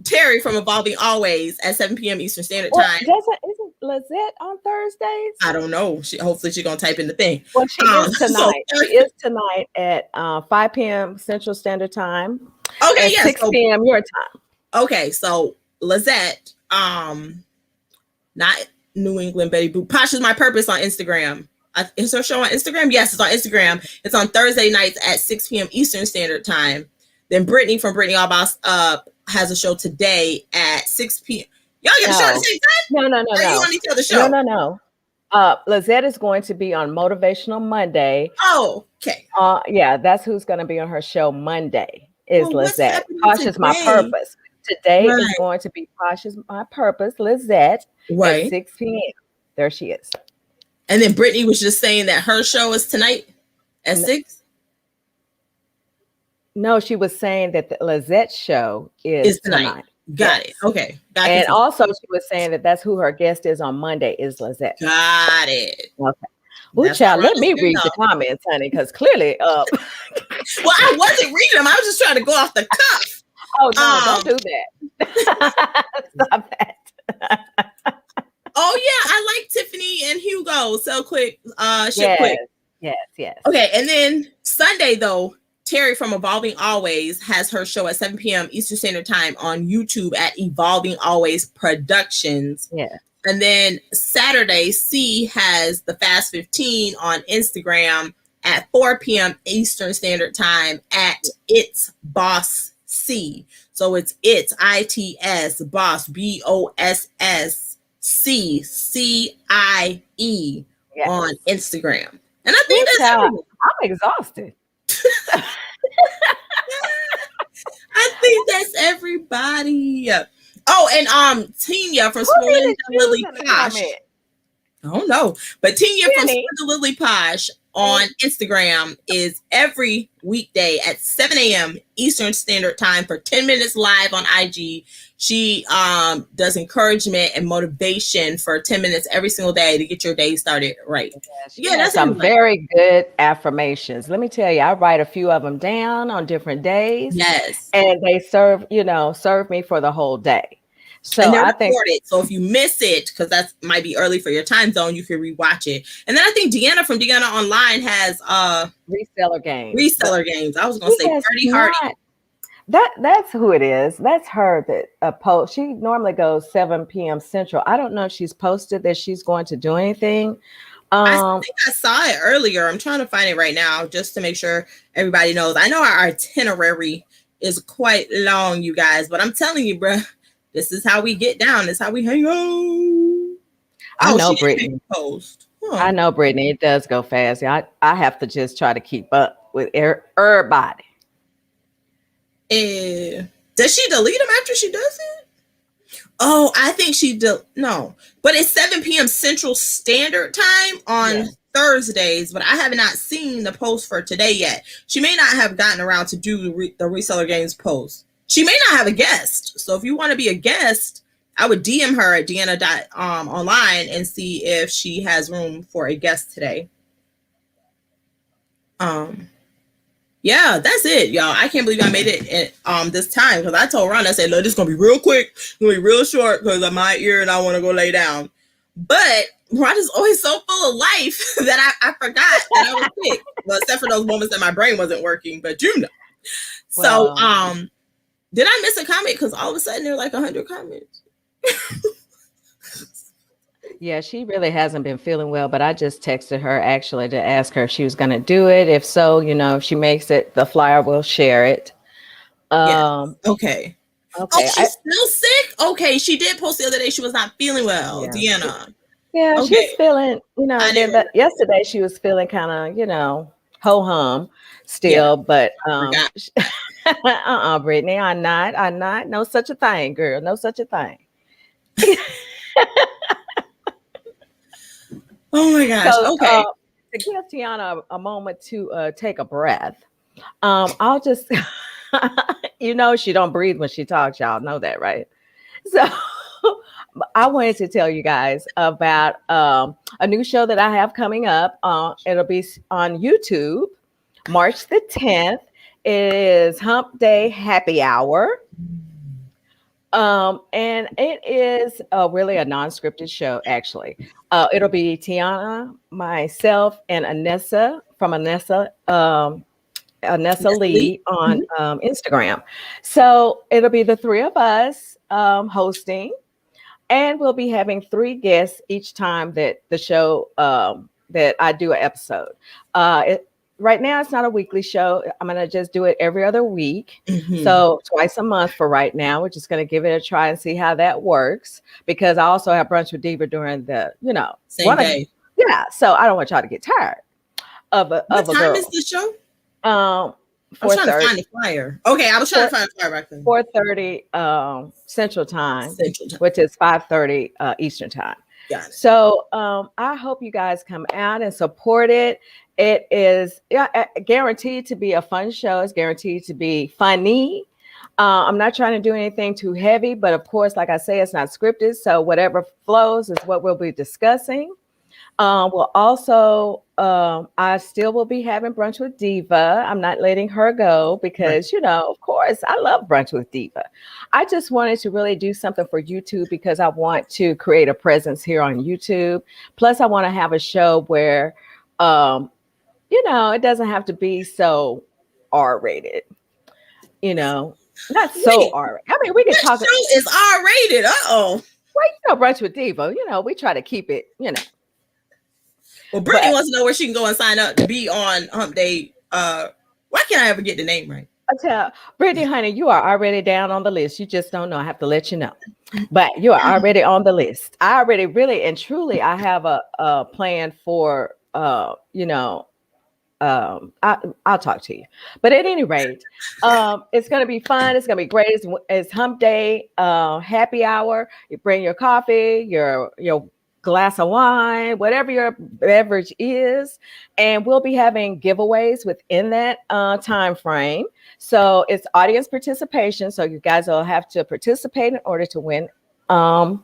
Terry from Evolving Always at 7 p.m. Eastern Standard Time. Isn't Lizette on Thursdays? I don't know. Hopefully she's going to type in the thing. Well, she is tonight. She is tonight at 5 p.m. Central Standard Time. Okay, yes. 6 p.m. your time. Okay, so Lizette, not New England Betty Boop. Posh is My Purpose on Instagram. Is her show on Instagram? Yes, it's on Instagram. It's on Thursday nights at 6 p.m. Eastern Standard Time. Then Brittany from Brittany All Bossed Up has a show today at 6 p.m. Y'all get a show at the same time? No. Are you on each other's show? No. Lizette is going to be on Motivational Monday. Oh, okay. Yeah, that's who's going to be on her show Monday is Lizette. Posh is My today? Purpose. Today is going to be Posh is My Purpose, Lizette, at 6 p.m. There she is. And then Brittany was just saying that her show is tonight at 6? No, she was saying that the Lizette show is tonight. Got it. Okay. And also she was saying that that's who her guest is on Monday is Lizette. Got it. Okay. Well, child, let me read the comments, honey, because clearly well, I wasn't reading them. I was just trying to go off the cuff. Oh, no, don't do that. Stop that. Oh, yeah. I like Tiffany and Hugo. So quick. Quick. Yes. Okay. And then Sunday, though, Terry from Evolving Always has her show at 7 p.m. Eastern Standard Time on YouTube at Evolving Always Productions. Yeah. And then Saturday, C has the Fast 15 on Instagram at 4 p.m. Eastern Standard Time at It's Boss C. So it's ITS Boss BOSS CCIE on Instagram. And I think that's everything. I'm exhausted. I think that's everybody. Oh, and Tina from Splendid Lily Posh. I don't know, but Tina from Splendid Lily Posh on Instagram is every weekday at 7 a.m. Eastern Standard Time for 10 minutes live on IG. She does encouragement and motivation for 10 minutes every single day to get your day started right. Yeah, that's some very good affirmations. Let me tell you, I write a few of them down on different days. Yes. And they serve me for the whole day. So and they're recorded. So if you miss it, because that might be early for your time zone, you can rewatch it. And then I think Deanna from Deanna Online has reseller games. I was gonna say Birdie Hardy. That's who it is. That's her that post. She normally goes 7 p.m. Central. I don't know if she's posted that she's going to do anything. I think I saw it earlier. I'm trying to find it right now just to make sure everybody knows. I know our itinerary is quite long, you guys, but I'm telling you, bruh, this is how we get down. This is how we hang out. I know, Brittany. Post. Huh. I know, Brittany. It does go fast. I have to just try to keep up with everybody. Does she delete them after she does it? Oh, I think no. But it's 7 p.m. Central Standard Time on Thursdays, but I have not seen the post for today yet. She may not have gotten around to do the reseller games post. She may not have a guest. So if you want to be a guest, I would DM her at Deanna.online and see if she has room for a guest today. Yeah, that's it, y'all. I can't believe I made it at this time because I told Rhonda, I said, look, this is gonna be real quick, it's gonna be real short because of my ear and I want to go lay down. But Rhonda's always so full of life that I forgot that I was sick. Well, except for those moments that my brain wasn't working, but you know. Well, so did I miss a comment? Because all of a sudden there were like 100 comments. Yeah, she really hasn't been feeling well, but I just texted her actually to ask her if she was going to do it. If so, if she makes it, the flyer will share it. Yes. Okay. Oh, she's still sick? Okay, she did post the other day she was not feeling well, Deanna. Yeah, okay. She's feeling, yesterday she was feeling kind of, ho-hum still, but Brittany, I'm not. No such a thing, girl. No such a thing. Oh my gosh. So, okay. To give Tiana a moment to take a breath, I'll just, she don't breathe when she talks. Y'all know that, right? So I wanted to tell you guys about a new show that I have coming up. It'll be on YouTube, March the 10th. It is Hump Day Happy Hour. And it is really a non-scripted show, actually. It'll be Tiana, myself, and Anessa from Anessa Lee on Instagram. So it'll be the three of us hosting, and we'll be having 3 guests each time that the show that I do an episode. Right now, it's not a weekly show. I'm going to just do it every other week. Mm-hmm. So twice a month for right now. We're just going to give it a try and see how that works. Because I also have brunch with Diva during the, same day. Yeah. So I don't want y'all to get tired of a girl. What time is the show? 4:30. I was trying to find the flyer. Okay, I was trying to find the flyer right then. 4:30 Central Time, which is 5:30 Eastern Time. Got it. So I hope you guys come out and support it. It is guaranteed to be a fun show. It's guaranteed to be funny. I'm not trying to do anything too heavy, but of course, like I say, it's not scripted. So whatever flows is what we'll be discussing. We'll also, I still will be having brunch with Diva. I'm not letting her go because, of course, I love brunch with Diva. I just wanted to really do something for YouTube because I want to create a presence here on YouTube. Plus, I want to have a show where, it doesn't have to be so R-rated, not so R-rated. I mean, we can talk. Show is R-rated. Uh-oh. Well, brunch with Diva, we try to keep it, Well, Brittany wants to know where she can go and sign up to be on Hump Day. Why can't I ever get the name right? I tell Brittany, honey, you are already down on the list. You just don't know. I have to let you know. But you are already on the list. I already really and truly, I have a plan for, I'll talk to you. But at any rate, it's going to be fun. It's going to be great. It's hump day, happy hour. You bring your coffee, your glass of wine, whatever your beverage is, and we'll be having giveaways within that time frame. So it's audience participation. So you guys will have to participate in order to win a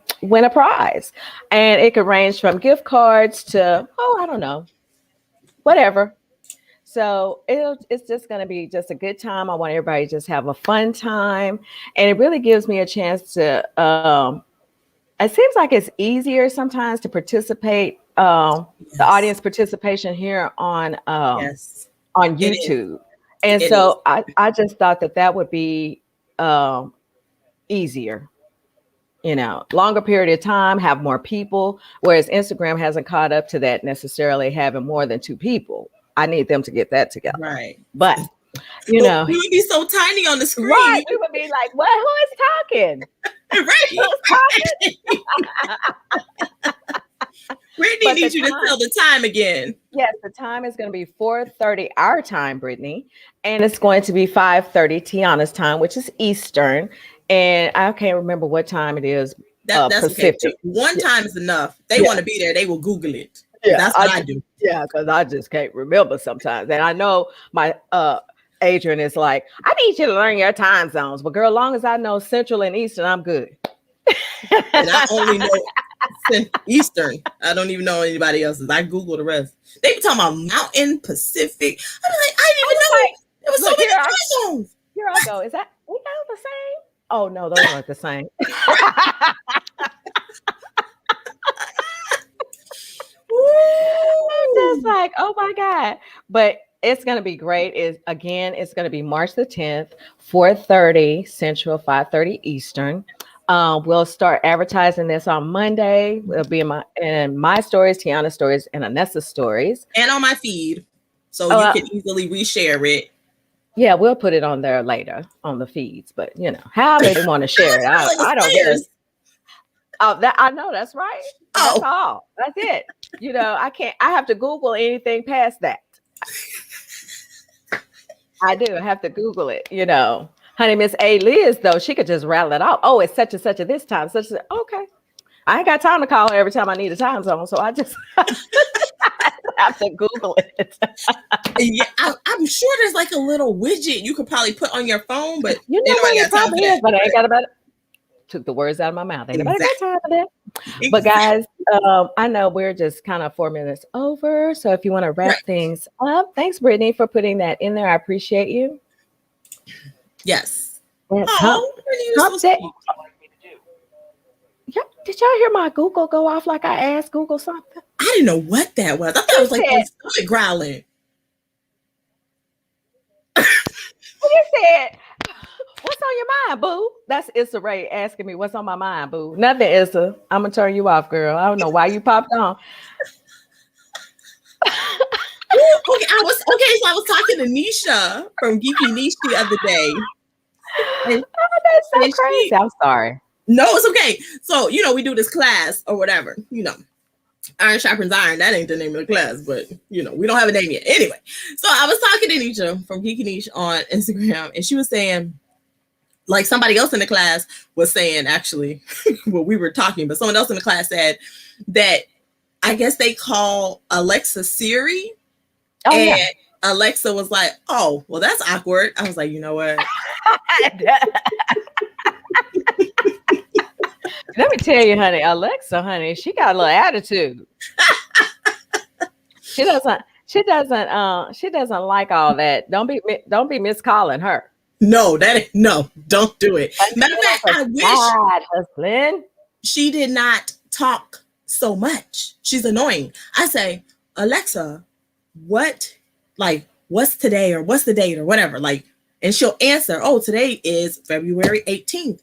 prize, and it could range from gift cards to I don't know, whatever. So it's just going to be just a good time. I want everybody to just have a fun time, and it really gives me a chance to. It seems like it's easier sometimes to participate. The audience participation here on YouTube, and so I just thought that would be easier. Longer period of time, have more people, whereas Instagram hasn't caught up to that necessarily having more than 2 people. I need them to get that together. Right. But, we would be so tiny on the screen. Right. We would be like, what? Who is talking? Right. Who's talking? Brittany needs you to tell the time again. Yes, the time is going to be 4:30 our time, Brittany. And it's going to be 5:30 Tiana's time, which is Eastern. And I can't remember what time it is. That's Pacific. Okay. One time is enough. They want to be there. They will Google it. Yeah, that's what I do. Yeah, because I just can't remember sometimes. And I know my Adrian is like, I need you to learn your time zones. But girl, as long as I know Central and Eastern, I'm good. And I only know Eastern. I don't even know anybody else's. I Google the rest. They be talking about Mountain, Pacific. I was like, I didn't even know there was so many time zones. Here I go. Is that we all the same? Oh no, those aren't the same. I'm just like, oh my God. But it's going to be great. It's going to be March the 10th, 4:30 Central, 5:30 Eastern. We'll start advertising this on Monday. It'll be in my stories, Tiana's stories, and Anessa's stories. And on my feed. So you can easily reshare it. Yeah, we'll put it on there later on the feeds. But, however they want to share it. I don't care. Oh, I know, that's right. That's all. That's it. I have to Google anything past that. I do. I have to Google it, Honey, Miss A. Liz, though, she could just rattle it off. Oh, it's such and such at this time. Okay. I ain't got time to call her every time I need a time zone. So I just have to Google it. Yeah, I'm sure there's like a little widget you could probably put on your phone, but it probably is, but I ain't got about it. Took the words out of my mouth. Ain't nobody got time for that. Exactly. But guys, I know we're just kind of 4 minutes over. So if you want to wrap things up, thanks, Brittany, for putting that in there. I appreciate you. Yes. Did y'all hear my Google go off like I asked Google something? I didn't know what that was. I thought it was like my stomach growling. You said, what's on your mind, boo? That's Issa Rae asking me what's on my mind, boo. Nothing, Issa. I'm going to turn you off, girl. I don't know why you popped on. So I was talking to Nisha from Geeky Niche the other day. That's so crazy. I'm sorry. No, it's okay. So, we do this class or whatever, Iron sharpens iron. That ain't the name of the class, but, we don't have a name yet. Anyway, so I was talking to Nisha from Geeky Niche on Instagram, and she was saying, like somebody else in the class was saying, actually, well, we were talking, but someone else in the class said that I guess they call Alexa Siri. Oh, and Alexa was like, oh, well, that's awkward. I was like, you know what? Let me tell you, honey, Alexa, honey, she got a little attitude. She doesn't like all that. Don't be miscalling her. No, don't do it. Matter of fact, I wish husband. She did not talk so much. She's annoying. I say, Alexa, what's today, or what's the date, or whatever, and she'll answer, oh, today is February 18th.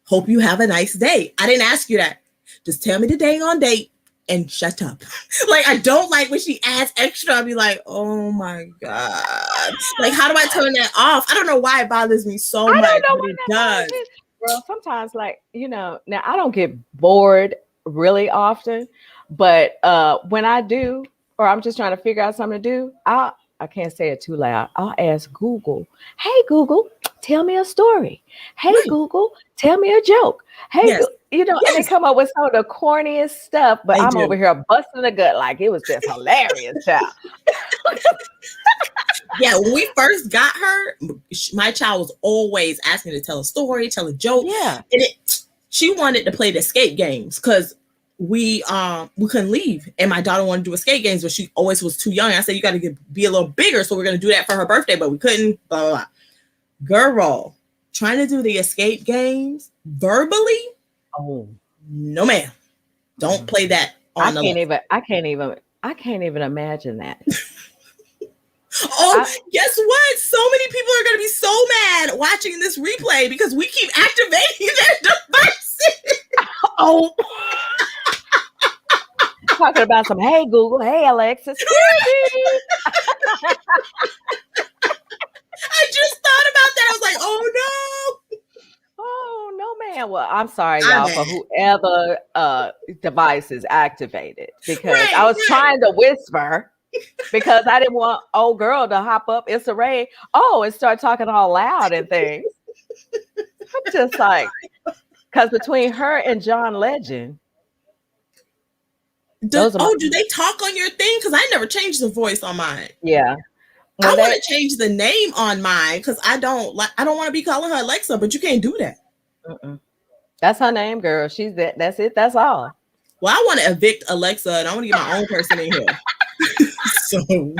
Hope you have a nice day. I didn't ask you that. Just tell me the day on date and shut up. I don't like when she adds extra. I'll be like, oh my God. How do I turn that off? I don't know why it bothers me so much. I don't know what it does. Well, sometimes now I don't get bored really often, but when I do, or I'm just trying to figure out something to do, I I can't say it too loud. I'll ask Google, hey, Google, tell me a story. Hey, Right. Google, tell me a joke. Hey, Yes. you know, and they come up with some of the corniest stuff, but I'm over here busting the gut like it was just hilarious, child. Yeah, when we first got her, my child was always asking me to tell a story, tell a joke. Yeah. And she wanted to play the escape games because we couldn't leave. And my daughter wanted to do escape games, but she always was too young. I said, you got to be a little bigger. So we're going to do that for her birthday, but we couldn't, blah, blah, blah. Girl, trying to do the escape games verbally. Oh, no, ma'am. Don't play that on I can't even imagine that. Guess what? So many people are going to be so mad watching this replay because we keep activating their devices. Oh. Talking about some, hey, Google, hey, Alexa. I just thought about that. I was like, oh, no. Oh, no, man. Well, I'm sorry, y'all, for whoever device is activated because I was trying to whisper because I didn't want old girl to hop up. It's a Ray. Oh, and start talking all loud and things. I'm just like, because between her and John Legend. Do they talk on your thing? Because I never changed the voice on mine. Yeah. I want to change the name on mine because I don't want to be calling her Alexa, but you can't do that. That's her name, girl. She's that. That's it. That's all. Well, I want to evict Alexa and I want to get my own person in here. So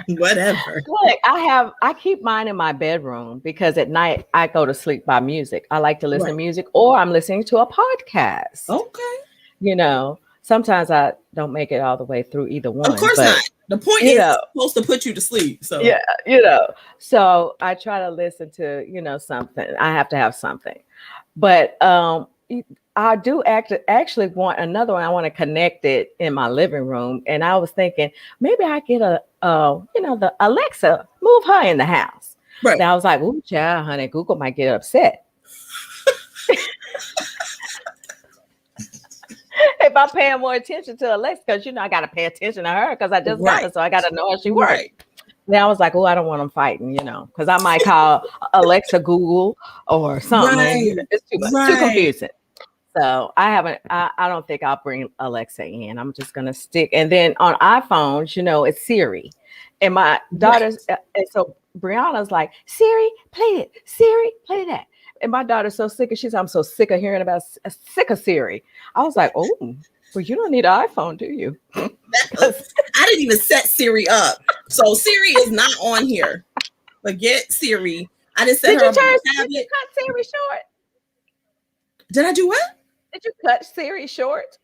whatever. Look, I keep mine in my bedroom because at night I go to sleep by music. I like to listen to music or I'm listening to a podcast. Okay. You know, sometimes I don't make it all the way through either one. Of course not. The point is supposed to put you to sleep. So yeah, you know. So I try to listen to, you know, something. I have to have something. But I do actually want another one. I want to connect it in my living room. And I was thinking maybe I get the Alexa, move her in the house. Right. And I was like, ooh, child, honey, Google might get upset. If I'm paying more attention to Alexa, because, you know, I got to pay attention to her because I just got her. So I got to know how she works. Right. Now I was like, oh, I don't want them fighting, you know, because I might call Alexa Google or something. Right. It's too much, too confusing. So I don't think I'll bring Alexa in. I'm just going to stick. And then on iPhones, you know, it's Siri. And my daughter's, and so Brianna's like, Siri, play it. Siri, play that. And my daughter's so sick of, I'm so sick of hearing about, sick of Siri. I was like, oh, well, you don't need an iPhone, do you? I didn't even set Siri up. So Siri is not on here. Forget Siri. I didn't set her up on the tablet. Did you cut Siri short? Did I do what? Did you cut Siri short?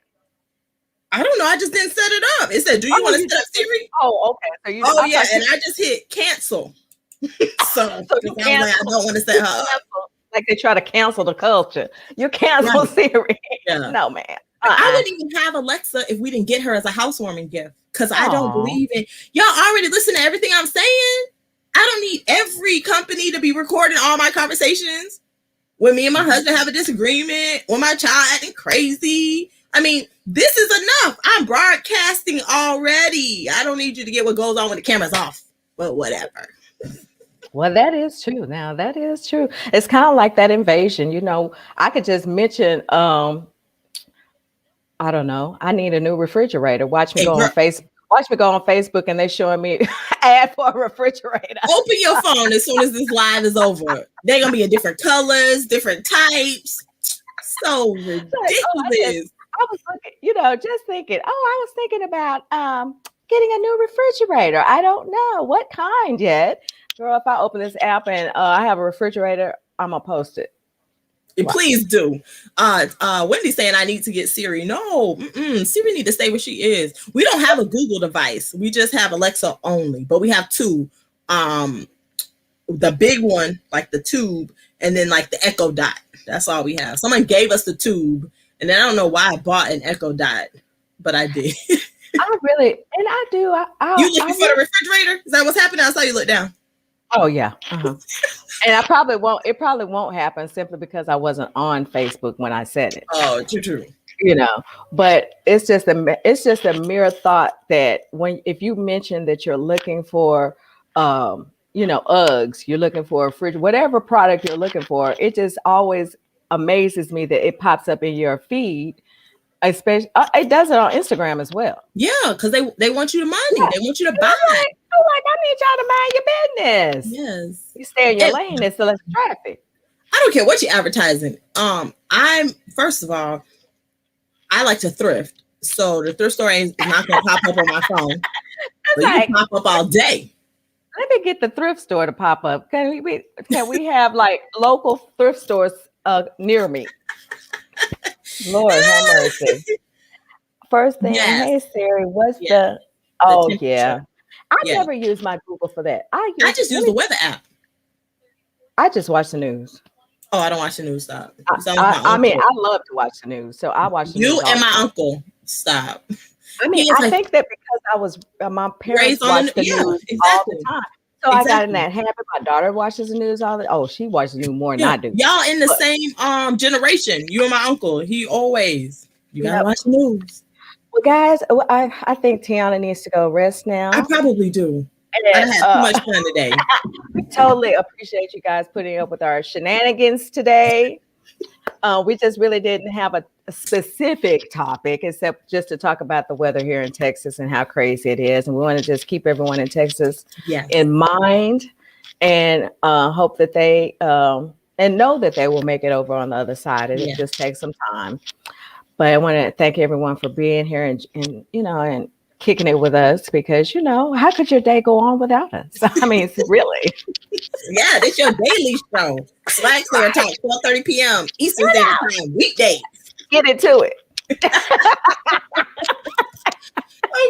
I don't know. I just didn't set it up. It said, do you want to set up Siri? Oh, okay. So yeah. And I just hit cancel. so you cancel. I don't want to set her up. Like they try to cancel the culture. You cancel Siri. Yeah. No, man. I wouldn't even have Alexa if we didn't get her as a housewarming gift. Because I don't believe in y'all already listen to everything I'm saying. I don't need every company to be recording all my conversations. When me and my husband have a disagreement, when my child acting crazy. I mean, this is enough. I'm broadcasting already. I don't need you to get what goes on when the camera's off. Well, whatever. Well, that is true. Now, that is true. It's kind of like that invasion. You know, I could just mention, I don't know. I need a new refrigerator. Watch me go on Facebook and they showing me ad for a refrigerator. Open your phone as soon as this live is over. They're going to be in different colors, different types. So ridiculous. I was looking, you know, just thinking, I was thinking about getting a new refrigerator. I don't know what kind yet. Girl, if I open this app and I have a refrigerator, I'm going to post it. Please do. Wendy's saying I need to get Siri. No, Siri need to stay where she is. We don't have a Google device. We just have Alexa only, but we have two. The big one, like the tube, and then like the Echo Dot. That's all we have. Someone gave us the tube, and then I don't know why I bought an Echo Dot, but I did. I really, and I do. You looking for the refrigerator? Is that what's happening? I saw you look down. Oh yeah. Uh-huh. And I probably won't. It probably won't happen simply because I wasn't on Facebook when I said it. Oh, true. You know, but it's just a mere thought that if you mention that you're looking for Uggs, you're looking for a fridge, whatever product you're looking for, it just always amazes me that it pops up in your feed. Especially, it does it on Instagram as well. Yeah, because they want you to money. Yeah. They want you to buy. I'm like, I need y'all to mind your business. Yes. You stay in your lane, there's less traffic. I don't care what you're advertising. I'm first of all, I like to thrift. So the thrift store is not gonna pop up on my phone. But like, you pop up all day. Let me get the thrift store to pop up. Can we have like local thrift stores near me? Lord have mercy. First thing, hey Siri, what's the yeah. I never use my Google for that. I just use the weather app. I just watch the news. Oh, I don't watch the news. Stop. I mean, I love to watch the news, so I watch the news. You and my uncle. Stop. I mean, I think that because I was my parents watched the news all the time. So I got in that habit. My daughter watches the news all the time. Oh, she watches the news more than I do. Y'all in the same generation. You and my uncle. You gotta watch the news. Well, guys, I think Tiana needs to go rest now. I probably do. I had too much fun today. We totally appreciate you guys putting up with our shenanigans today. We just really didn't have a specific topic except just to talk about the weather here in Texas and how crazy it is. And we want to just keep everyone in Texas in mind and hope that they and know that they will make it over on the other side. And it just takes some time. But I want to thank everyone for being here and kicking it with us because, how could your day go on without us? I mean, really. Yeah, this your daily show. Swagslayer Talk, 12:30 p.m. Eastern Standard Time, weekdays. Get into it.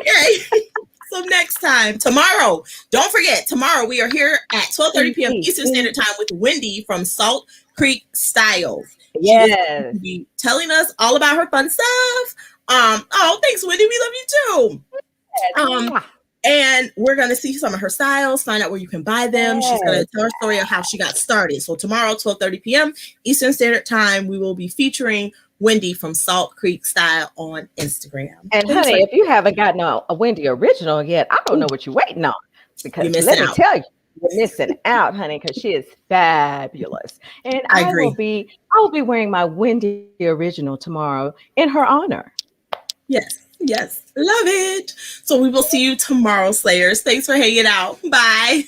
Okay. So next time, tomorrow, don't forget, tomorrow we are here at 12:30 p.m. Eastern Standard Time with Wendy from Salt Creek Styles. Yes. She'll be telling us all about her fun stuff. Thanks, Wendy. We love you too. And we're going to see some of her styles, find out where you can buy them. Yes. She's going to tell her story of how she got started. So tomorrow, 12:30 p.m. Eastern Standard Time, we will be featuring Wendy from Salt Creek Style on Instagram. And honey, if you haven't gotten a Wendy original yet, I don't know what you're waiting on. Because let me tell you, you're missing out, honey, because she is fabulous. And I agree. I will be wearing my Wendy original tomorrow in her honor. Yes. Love it. So we will see you tomorrow, Slayers. Thanks for hanging out. Bye.